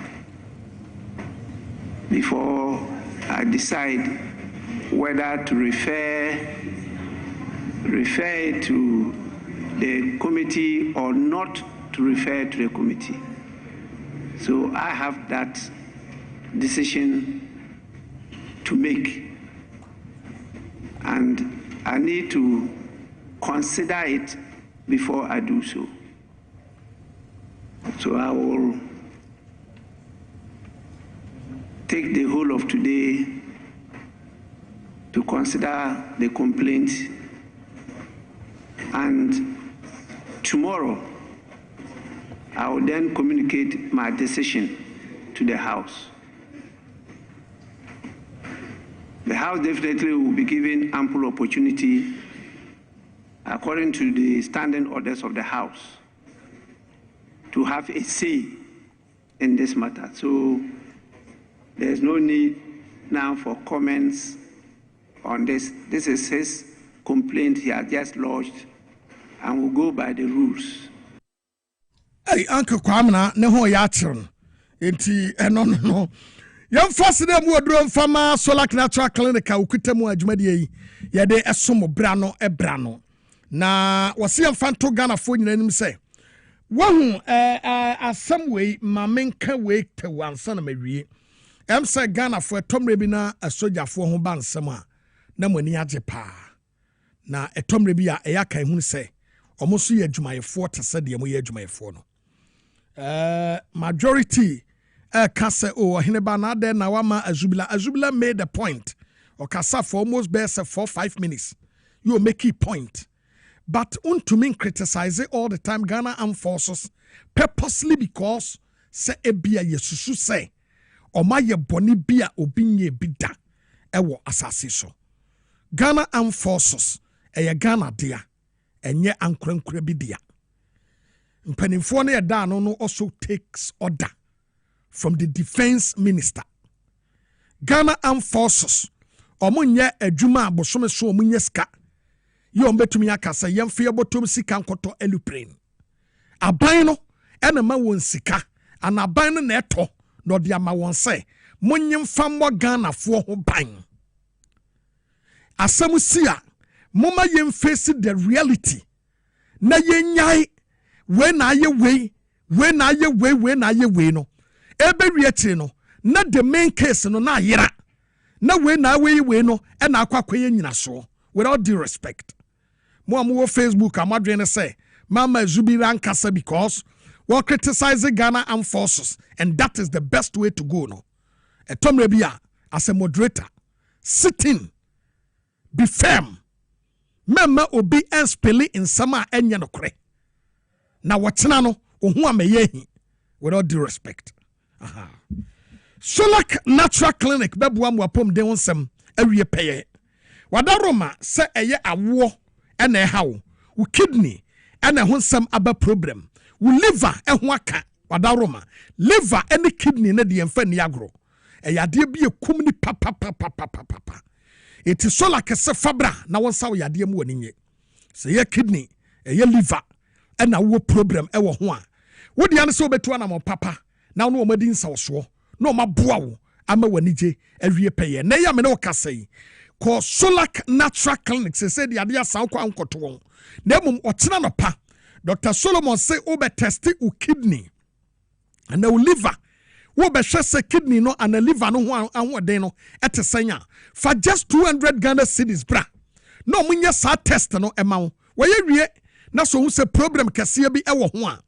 before I decide whether to refer it to the committee or not to refer to the committee. So I have that decision to make, and I need to consider it before I do so. So I will take the whole of today to consider the complaint, and tomorrow I will then communicate my decision to the House. The House definitely will be given ample opportunity, according to the standing orders of the House, to have a say in this matter. So there is no need now for comments on this. This is his complaint he has just lodged, and we'll go by the rules. Hey, Uncle Kwamna, ne ho ya chiro. Enti no. Yam fast dem wodro mfama solar natural clinic a ukitemu adwumade yi. Ye de esomo bra no ebra no. Na wose yam fanto Ghana fo nyina nim se. Wahu asem we mamenka we te wansa na mawie. Em se Ghana fo etomre bi na asojafo ho ba nsem a na mani age pa. Na etomre bi a eya kan hu se omo so ye adwumayefo te se de mo ye adwumayefo no. Majority kase heneba na de na wama azubila made the point or kasa for almost best 4-5 minutes you make a point, but to me criticize it all the time. Ghana Armed Forces purposely because se ebia yesusu se o ma ye boni bia obinye bida ewo asase so. Ghana Armed Forces eye Ghana dia enye ankrankra bi dia. Mpanimfo na yeda no also takes order from the defense minister. Ghana Armed Forces omunye adwuma abosome so omunye ska ye ombetumi akasa yemfe botom sika nkoto eluprane aban no ena ma won sika ana aban no na eto no de ama won se monyem fammo Ghana fo ho ban asem sia moma yem face the reality na yenyai we na ye we no ebe wietire no na the main case no na yera na we no e na akwakoye nyina so. Without due respect, mo amu Facebook amadwene say mama zubira nkasa because we criticize Ghana Armed Forces, and that is the best way to go. No etomre bia as a moderator sitting be firm mema obi enspeli in sama enye no kre na watena no ohu ameyehi. Without due respect, Solar Natural Clinic bebua mwapom de wonsem awie peye wadaroma se eye awo ena ehawo wo kidney ena honsem aba problem wo liver eho aka wadaroma liver ene kidney na de emfa ni agro eyade bi ekum ni papa eti solar kese fabra na wonsa wo yade mu waninye se ye kidney eye liver ena wo problem ewo ho a wo de ane se obetu ana mo papa na wo omadi nsawoso no maboa wo ama wanije awie peye na ya me no kasai ko Solar Natural Clinic se de ade asan kwa nkoto won na mum otena no pa Dr. Solomon say obe test u kidney and u liver wo be hwe se kidney no and liver no ho ahoden no etesanya for just 200 Ghana cedis bra no munye sa test no ema wo ye wie na so hu se problem kase bi ewo ho a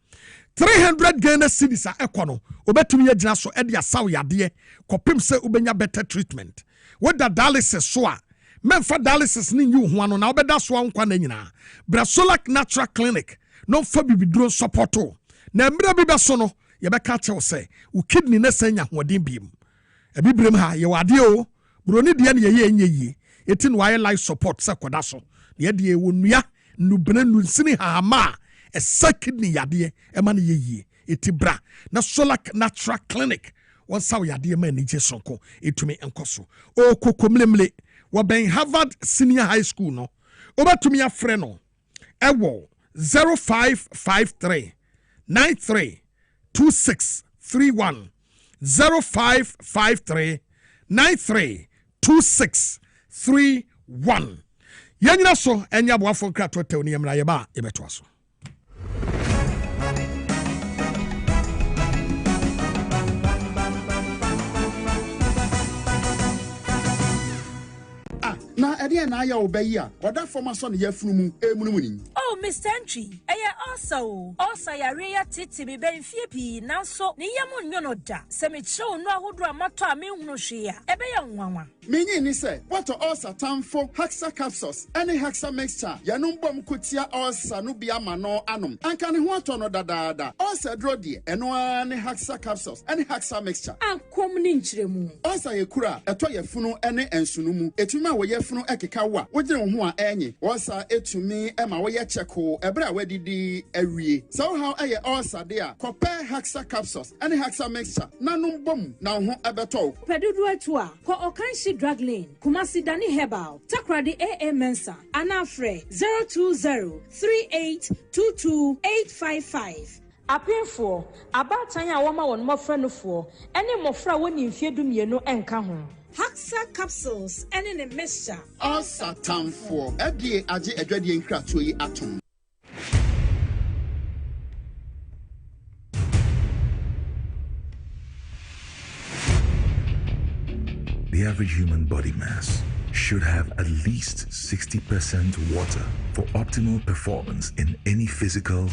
300 Ghana cedis a ekono obetumi agina so e dia saw yade kopim se ubenya better treatment with the dialysis so a memfa dialysis ni yu ho ano na obeda so ankwa na nyina bra Solar Natural Clinic no fa bibiduro supporto na mira bi be so no ye be ka chew se u kidney na sanya hoden biem ebibrem ha ye wade o broni de na ye enye eti no why life support se koda so ye de wonua nubena nunsini ha ma a kidney yade e ma na ye eti bra na Solar Natural Clinic one saw yade ma ni je sonko etumi enkoso o kokomlemle wo ben Harvard Senior High School no obatumi afre no ewo 0553 93 2631 0553 93 2631 yanyina so enya boafo krato tewni yemra yeba yebeto aso. Na ede na aya obayi a oda forma so ne yafunu mu emunumuni. Oh, Mr. Entry, also yare ya titi mi ben fie pi nanso ne yamu nyono da. Se me chew no ahodo amato a me hunu hwea. Ebe ya nwanwa. Menyi ni se what ulcer tamfo Haxa capsules any Haxa mixture yanum bom kutia ulcer no bia ma no anom. Anka ne ho ato no dadaada. Ulcer dro de eno ani Haxa capsules any Haxa mixture. Ankom ni nkyeremu. Ulcer yekura eto yefunu ene ensunu mu. Etumi a wo yefunu ekeka wa. Wogire wo ho a enye. Ulcer etumi ema wo ye cheko ebra wadidi awie. So how aye ulcer de a compare Haxa capsules any Haxa mixture nanum bom na ho ebeto. Pedudu etu a ko okanshi drug lane Kumasi Dani Herbal Takradi AA Mensa Anafre 020-3822-855 Apinfo abatan ya woma won mofra no fo ene mofra woni mfie dumienu enka ho Haxa capsules ene ne mixture ulcer tamfo edie age adwadie nkratoyi yi atom. The average human body mass should have at least 60% water for optimal performance in any physical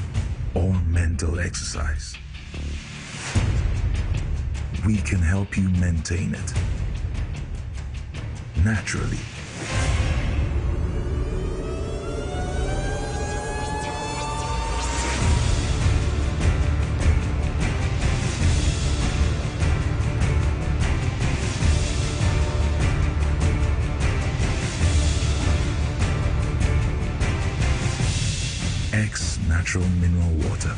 or mental exercise. We can help you maintain it naturally. Natural mineral water.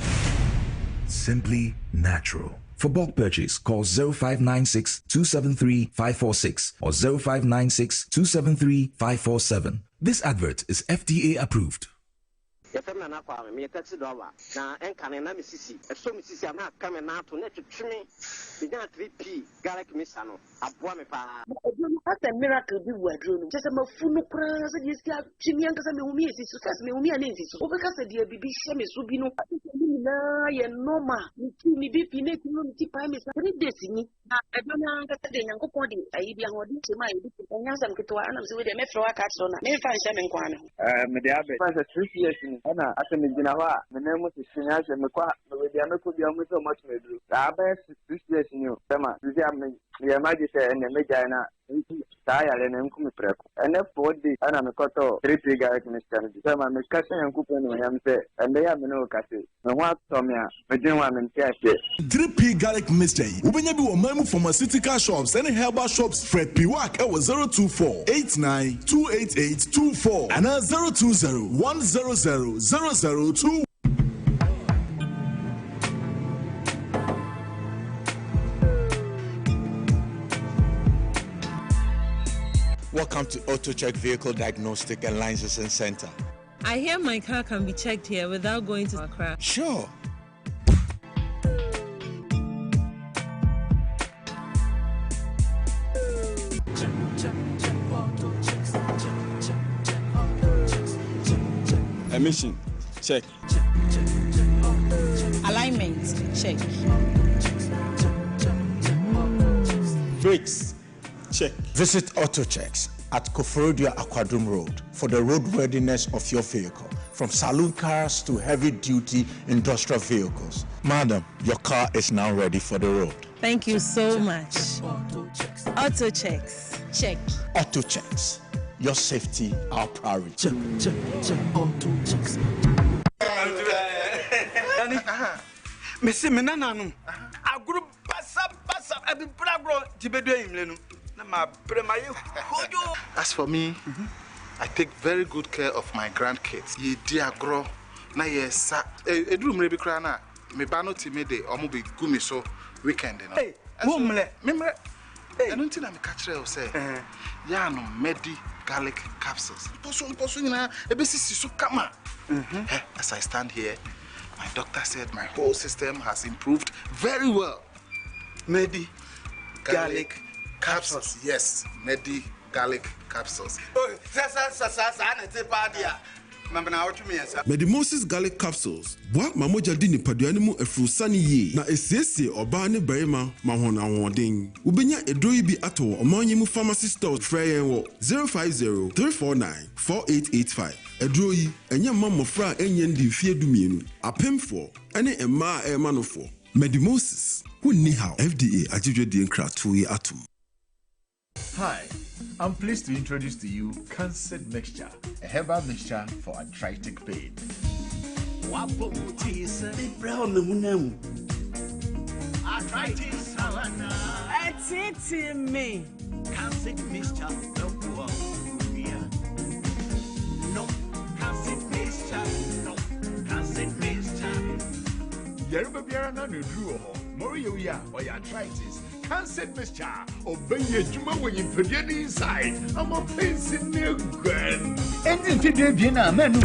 Simply natural. For bulk purchase, call 0596 273 546 or 0596 273 547. This advert is FDA approved. Yefemna na kwa me taxi driver na enkane na misisi eso misisi ama kame na to na twetweme binya 3p garlic mixer no aboa me pa aduro ata miracle bi wo aduro no jese mafunu kra se di sia twimi ankasa me humi esisi so me humi ana esisi so obeka se dia bibi hye me so bi no na ye normal mi bibi na ti no ti pa me sa 3 days ni na aduro na ankasa de nyankopon de ayi bi ahodi ti ma ebi ti nyasa mketo ana se we de me fro aka so na me fa hye me nkwa ne me de abe fa 3 years ni ana aseme gina ho a me na mu sisinya hye me kwa me de ameko bi amu so much me duru aba 6 years ni o tema didi am ye maji se ene me jaina ya le na nkumi preko ene 4 days ana me koto 3 garlic mixture ni tema me kase yankupo ni yam se ende ya me no kase me ho atomi a me din wa me ntiase 3p garlic mixture ubenya bi wo mamu pharmaceutical shops and herbal shops Fred Piwak e wo 02489288824 and 020100002. Welcome to AutoCheck Vehicle Diagnostic and Licensing Center. I hear my car can be checked here without going to Accra. Sure. Emission, check. Alignment, check. Brakes, check. Visit AutoChecks at Koforodia Aquadrum Road for the roadworthiness of your vehicle, from saloon cars to heavy-duty industrial vehicles. Madam, your car is now ready for the road. Thank you so much. AutoChecks, check. AutoChecks, your safety, our priority. Check, AutoChecks. Messi menananu. Aguru basa abi brabro tibedo imlenu. Na ma premaye hojo. As for me, I take very good care of my grandkids. Ye diagro na yesa eduru mre bi kra na me ba no timede omo be gumi so weekend no. Hey, mumle, memre. Hey, I don't think I'm catcher o say. Ya no medi garlic capsules. Poso nyina ebesisi so kama. As I stand here, my doctor said my whole system has improved very well. Medi garlic capsules. Yes, Medi garlic capsules. Oh, sa na te pa dia. Medimosis garlic capsules. Boa mamoja di nipadua ni mu efrusani ye na esiesie oba ne barima mahona wodin. Ubenya edroyi bi ato omanyi mu pharmacy store frey wo 050-349-4885. Edroyi enya mamofra enye ndi fie dumienu. Apemfo ene emma emanofo. Medimosis. Who ni how FDA ajidwe di nkra tuyi atum. Hi, I'm pleased to introduce to you Cancer Mixture, a herbal mixture for arthritic pain. Arthritis, me. Cancer Mixture, no, Cancer Mixture, no, Cancer Mixture. Yeruba Biara na Nudruo, Moria, or arthritis. Cancer mixture, obey your juma when you put it inside. I'm a place in new grand. And in Fidiana, menu,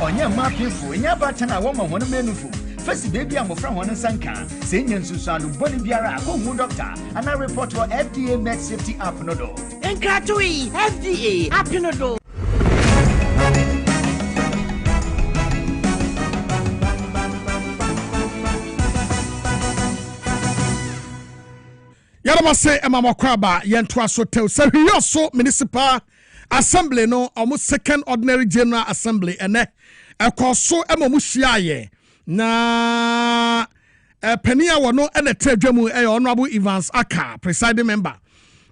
on your market for in your button, I want one menu for. First, baby, I'm from one Sanka, Senior Susan, Bonibiara, home doctor, and I report for FDA Med Safety Apnodo. And Katui, FDA Apnodo. Yarama say Emma Kwaba Yentwa Sotel Serio Municipal Assembly no almost second ordinary general assembly ene ekoso Emma Mushiaye na Penia wono ene tredwemu honorable Evans Aka presiding member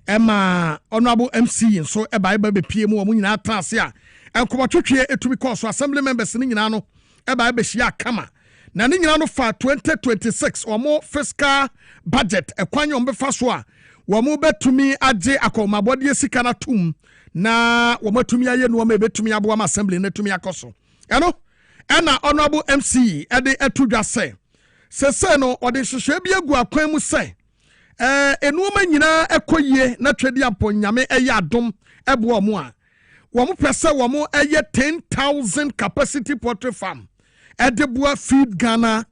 Emma honorable MC so eba be pie mu nyina trase a enkomatwetwe etumi course assembly members ni nyina no eba be hia kama na ni nyina no fa 2026 omo fiscal budget ekwanyo mbefa so a womo betumi age akomabode sika na tum na womo tumi aye no womo betumi abo am assembly na tumi akoso eno ena honorable MC ede etudwa se no ode hwehwe bi agu akwan mu se enuoma nyina ekoyie na twedi aponyame eye adom ebo omo a womo pese womo eye 10,000 capacity poultry farm Edebua Feed Ghana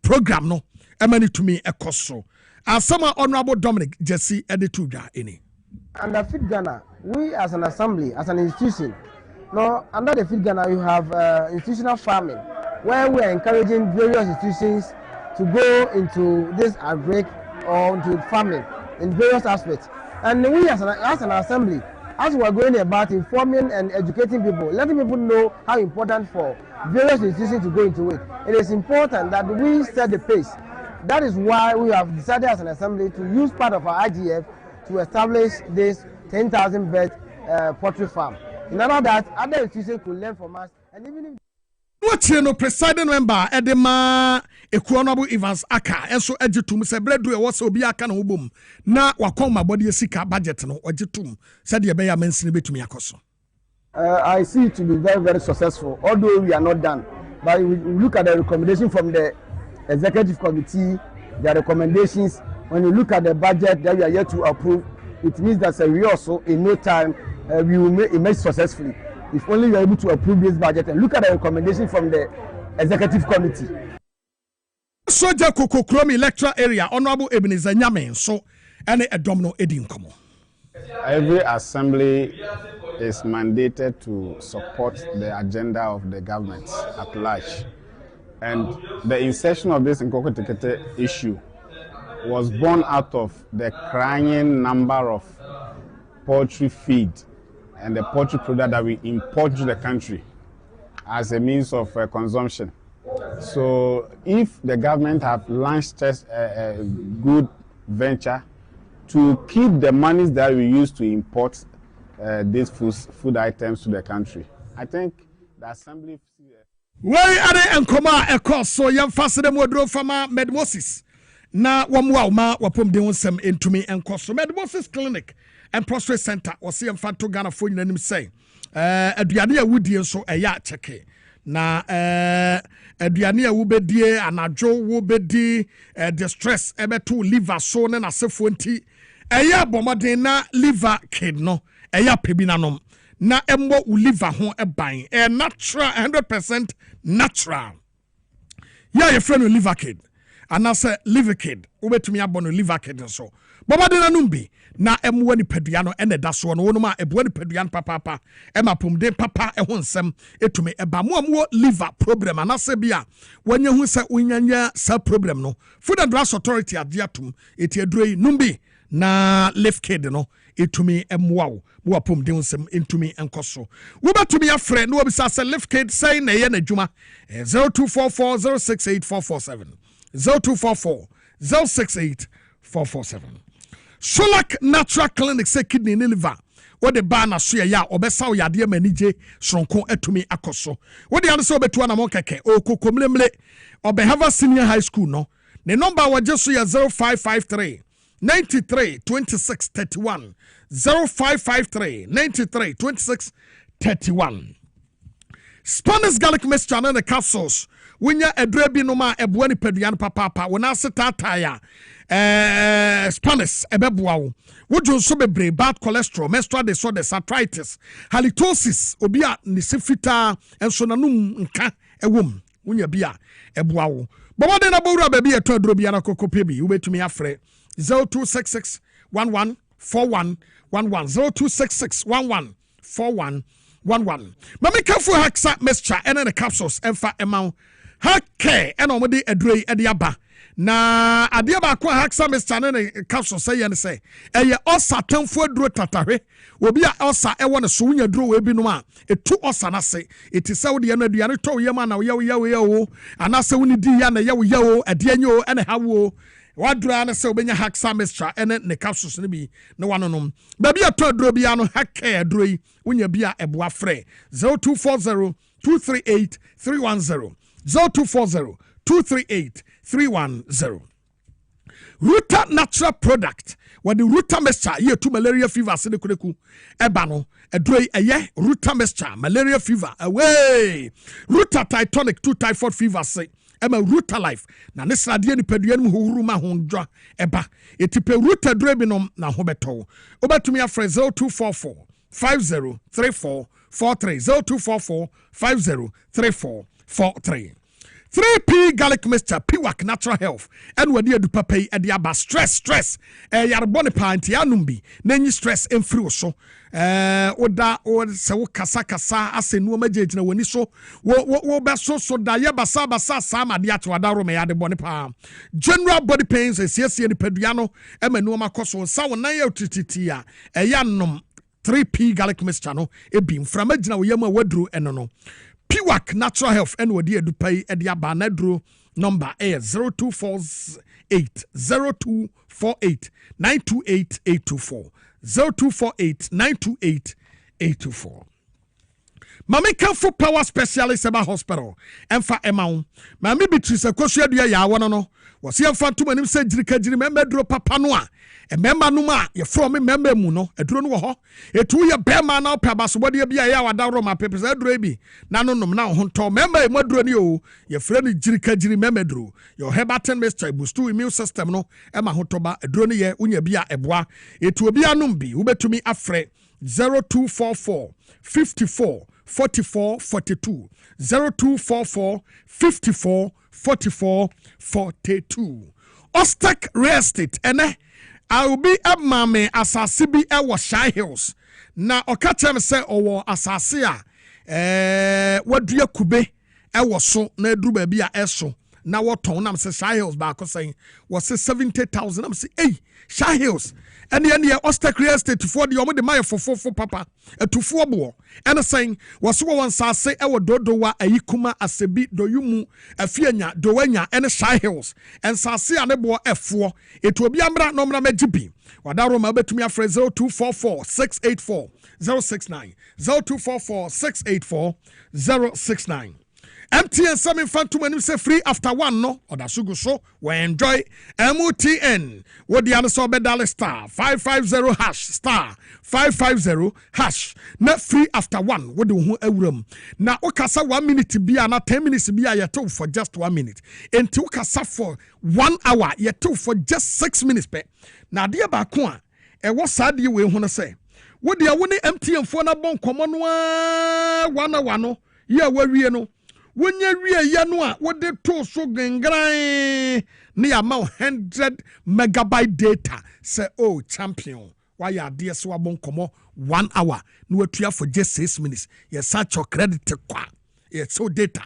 program no emani to me ekoso. Asama Honorable Dominic Jesse Edituja ini. Under Feed Ghana, we as an assembly, as an institution, no, under the Feed Ghana you have institutional farming, where we are encouraging various institutions to go into this agric or into farming in various aspects. And we as an assembly, as we are going about informing and educating people, letting people know how important for various institutions to go into it. It is important that we set the pace. That is why we have decided as an assembly to use part of our IGF to establish this 10,000 bed poultry farm. In order that other institutions could learn from us, and even if what you know, presiding member Edema Honorable Evans Aka, and so Ejitum said, Bredu was so be a can boom. Now, Wakoma body sika budget no Ejitum said the Abaya mentioned to me akoso. I see it to be very, very successful, although we are not done. But we look at the recommendation from the executive committee, their recommendations. When you look at the budget that we are yet to approve, it means that we also, in no time, we will emerge successfully. If only we are able to approve this budget and look at the recommendation from the executive committee. Soja Koko Kromi electoral area, Honorable Ebenezer Nyame, so any a domino edin komo. Every assembly is mandated to support the agenda of the government at large. And the insertion of this Nkoko Tekete issue was born out of the crying number of poultry feed and the poultry product that we import to the country as a means of consumption. So if the government have launched a good venture to keep the monies that we use to import these food items to the country, I think the assembly... Where are they and Koma a course so young faster than Wodro Farmer Medmosis? Na wamwa wapom de wonsem entumi enkoso Medmosis Clinic and Prostrate Center or see Fanto Ghana for you say aduane a wudi nso eya cheke na aduane a wobedie anadwo wobedi distress ebeto liver so na asefo nti eya bomoden na liver kid no eya pebinanom na embo liver ho eban natural 100% natural ya your friend liver kid anase liver kid wobetumi abono liver kid nso baba de nanum bi na emwo ni padua no ene da so no wonuma ebuo ni padua no papa ema pomde papa ho nsem etumi eba mo liver problem anase bia wanya hu se unyanya sa problem no Food and Drugs Authority adiatum eti adroi numbi na liver kid no etumi emwo wo pomde nsem entumi enkoso wo betumi afre no obisa se liver kid say na ye na dwuma 0244068447 0244068447 Solak Natural Clinic say kidney and liver. What the bar na suya ya obesa ya de manije sronko etumi akoso. What the answer betu na mokeke o kokomlemle Obehava Senior High School no. The number was just 0553 93 26 31 0553 93 26 31 Spanish garlic mixture and the capsules. When you a drebi no ma ebuani peduan papa wona setataya Spanish ebebuawo wojo so bebre bad cholesterol menstrual disorders arthritis halitosis obia ni sifita enso nanum nka ewom wonya bia ebuawo bobo de na bowura ba bia to aduro bia na kokope bi wobetumi afre 0266 11 41 11 0266 11 41 11 mami kafu haksa mixture and the capsules emfa emau hake and omodi adrei ediaba na adia ba kwa haksa mixture and capsules say yen say eye osa tamfo aduro tatahwe obi a osa ewo ne so wunya aduro we bi no a etu osa na se eti se wo de na aduane to ye ma na ye anase woni di ya na ye o ade anyo ene hawo wadra na se obenya haksa mixture ene ne capsules ne bi ne wanonom ba bia to aduro bia no hake aduro yi wunya bia eboa frɛ 0240 238 310 0240 238 310 Ruta natural product when the Ruta mixture ye to malaria fever se ne kureku eba no aduro eye Ruta mixture malaria fever away Ruta Titanic 2 typhoid fever se ema Ruta life na ne srade ni paduan mu hohuru ma hondwa eba etipe Ruta aduro bi no na ho beto obetumi afre 0244 503443 0244 503443 3P garlic mixture Piwak natural health and wadi adu papai adi aba stress yarbone panti anumbi nanyi stress emfiri so oda o se wo kasa asenu magejina woni so wo beso so da ye basa sama de atwada ro me yade bone pa general body pains esiesie ni padua no emanu makoso sa wonan ya tititi a eyanom 3P garlic mixture no ebi mframa gina wo yam a waduru eno no Piwak natural health and wadi edupai edia banadro number 0248 928 824 0248 928 824 Mami Kanfo Power Specialist Eba Hospital Emfa Emau Mami Beatrice Akosua dua ya wono no wose emfa ntoma nim se jirikajiri memedro papa no a ememba no ma ye from memba mu no aduro no wo ho etu ye bema na opaba so bode bia ya wada ro ma pepe se aduro bi na no nom na ho nto memba e maduro ni o ye frɛ no jirikajiri memedro your hebaten mixture boost immune system no ema ho toba aduro no ye unya bia eboa etu obi anom bi wobetumi afrɛ 0244 54 44 42 0244 54 44 42 Ostek Real Estate ene I will be a mame asase bi e wo Shy Hills na okatem se owo asase a wadua kube e wo so na aduru ba bi a eso na woton nam se Shy Hills ba ko sen wo se 70,000 nam se Shy Hills ene Ostek Real Estate for the omo de maye fofofo papa etufo bo ene sen wo so won sase e wo dodowa ayikuma asebi doyumu afianya dowanya ene Shy Hills en sase ane bo efo etu obi amra no mra magibi wadaro ma betumi afre 0244 684 069 0244 684 069 MTN Sami Phantom and say free after one no or that sugu so we enjoy MTN what the other so bedal star 550 hash star 550 hash not free after one what do room now okasa 1 minute be na 10 minutes be ya to for just 1 minute until okasa for 1 hour ya to for just 6 minutes pe na dia ba ko a e wo sade we hu no say what dia woni MTN fo na bon komo no 1 hour no ya wawie no when you real yanua what they to so gengrai near 100 megabyte data say oh champion why ya dear so abon komo 1 hour no we for just 6 minutes you search your credit kwa it's so data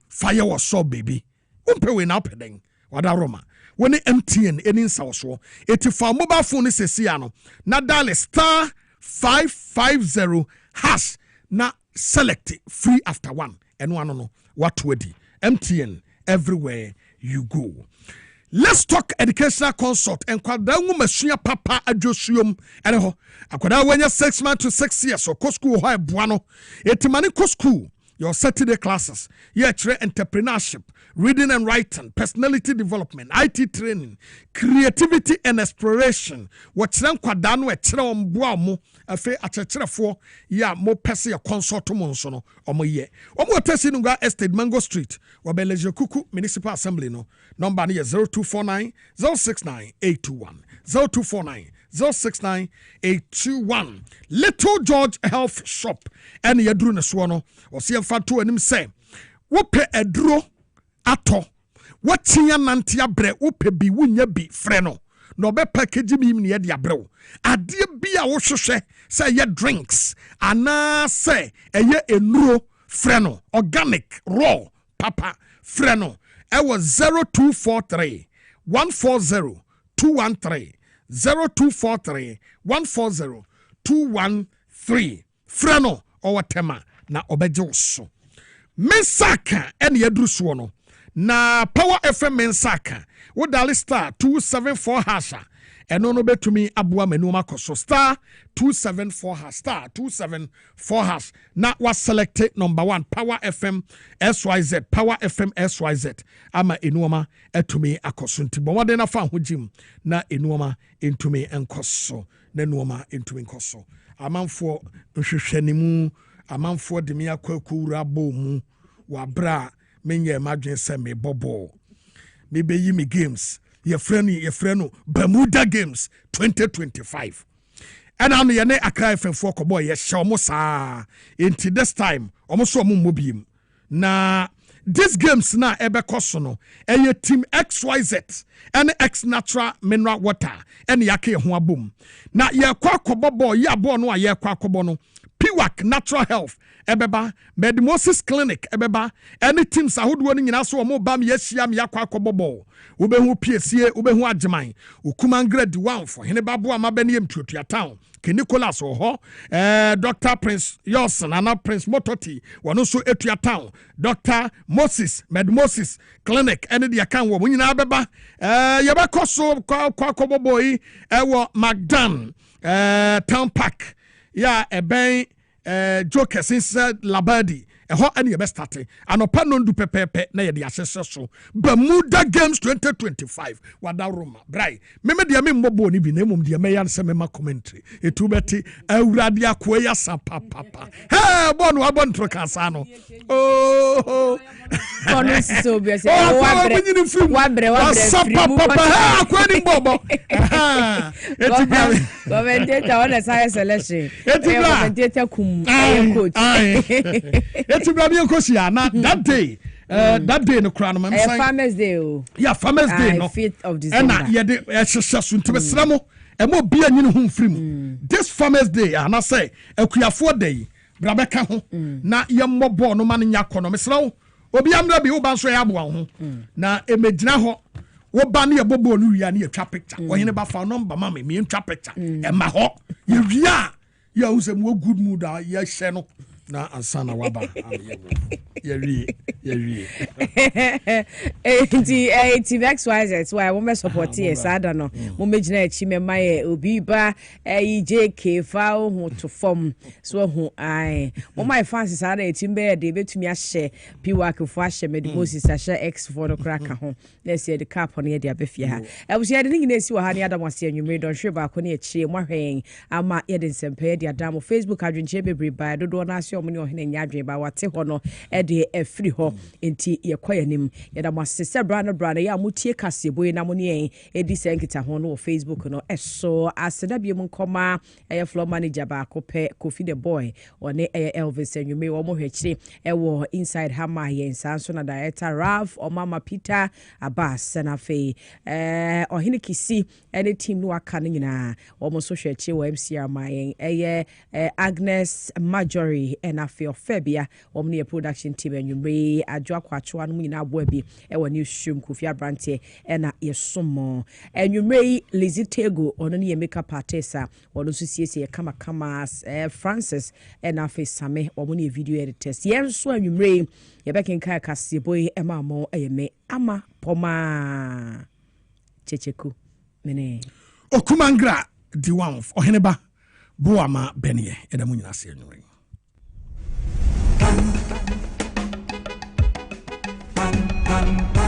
fire was so baby umpe we now pedeng wada roma when MTN any so it for mobile phone is siano na dial star 550 hash na select free after one and one no what wedi MTN everywhere you go. Let's talk educational consult and kwadawu masua papa adwosuom ene ho akwada wanya 6 months to 6 years so ko school ho eboano etimani ko school your Saturday classes entrepreneurship, reading and writing, personality development, IT training, creativity and exploration. What's them kwadano mboa mo afi achechirefo ya mo pese ya consult mo nso no omo ye. Omo tesi nuga estate Mango Street, wabeleje kuku municipal assembly no. Number ni 0249 069 821. 0249 069-821. Little George Health Shop. And yadru ne swono. Osi mfatu enim se. Wope edro ato. Watinya nantia bre. Wope bi wunya bi freno. No be package mi ni yedi abre. Adie bi a wo hwehwe se ye drinks. Ana se eye enuro freno. Organic raw papa freno. Ewo 0243 140 213. 0243 140 213 freno or tema na obejoso mensaka ene yadruso no na Power FM mensaka wo dali star 274 hasha eno no betumi aboa manu makoso star 274 hash star 274 hash na was selected number 1 Power FM SYZ Power FM SYZ ama enuoma etumi akoso ntibo wode na fa hojim na enuoma entumi enkoso na enuoma entumi enkoso amanfo nhwehwanimu amanfo de me akwakuura bomu wabra menye madwen se me bobo me beyi me games ye freno Bermuda Games 2025 and am ye ne Accra FM4 ko boy ye hye saa into this time omoso omobiem na these games na ebe koso no eye team XYZ and X natural mineral water and yake ho abom na ye kwa kobobo ye abo no ye kwa kobo no Piwak Natural Health ebeba Medimosis Clinic ebeba any teams ahodo no nyina so omo bam yehia me yakwa kobobo ubehu piesie ubehu agyeman ukuman grade 1 for hene babo amabane yemtuatua town ke Nicholas oho Dr. Prince Yosen ana Prince Mototi wono so etua town Dr. Moses Medimosis Clinic ene de akan wo nyina beba yebekoso kwa kobobo yi ewo Magdan Town Park ya eben Jokers inside Labadi eho ene yebe start anopa no ndu pepepe na ye de asese so Bermuda Games 2025 wada Roma brai meme de me mbobo ni bi na emom de me ya se me ma commentary etubeti awurade akoa ya sapa papa he bonu abontro kasa no oh bonu so bi se wabre sapa papa he akoa ni mbobo commentator on science selection commentator kum coach Etibra bi enkosia na that day no crown man say Farmers Day oh yeah Farmers Day no 5th of December and ye de ehhehhe so ntibesra mo e mo bia nyine ho mfrim this Farmers Day and say akuafo day bra beka ho na ye mmobo no man nya kono mesra wo obi amra bi wo ba so ya abo ho na emegina ho wo ba ne ye bobo no wia ne ye twa picture wo hene ba fa number mama me twa picture e ma ho ye wia ye wo se mo good mood ye hye no na ansana waba ye team XYZ why we support yes ada no mo megina echi me maye obi ba JK fa ho to form so ho ai mo my fans ada echi be de betumi ahye Piwak fo ahye Medimosis ahye X for the cracker ho na se de cap on ye de abefia ha e wo se de ngina esi wa ha ne adam ase anwumre don hwe ba ko ne echi mo hwen ama ye de nsempɛ de adam Facebook adwenche bebre ba dodo na ase omo ne ohene nyadwe ba wate ho no e de afiri ho enti ye kwayanim ye da masese brana ya mutie Kasiebo na mo ne edi senkita ho no Facebook no eso aseda bi mu nkoma eye floor manager ba akopɛ Kofi the boy one Elvis Enwume wo mo hwekire ewo inside Hammer yen sanso na director Ralph Omama Peter Abbas na fe ohene kisi any team no aka nyina wo mo so hwekire wo MCR mayen eye Agnes Marjorie na fe Ofebia wo mo ne production team Enwume adwo akwacho anu nyina abo bi ewo newsroom Kofi Abrante na yesomo Enwume Lizzie Tego ono ne makeup artist ono so siesie kama Francis na fe Same wo mo ne video editors yenso Enwume ye bekenka Kasiebo ema mo eyeme ama poma checheku mene Okumangra diwan oheneba boama benye edamu nyina se Enwume Pam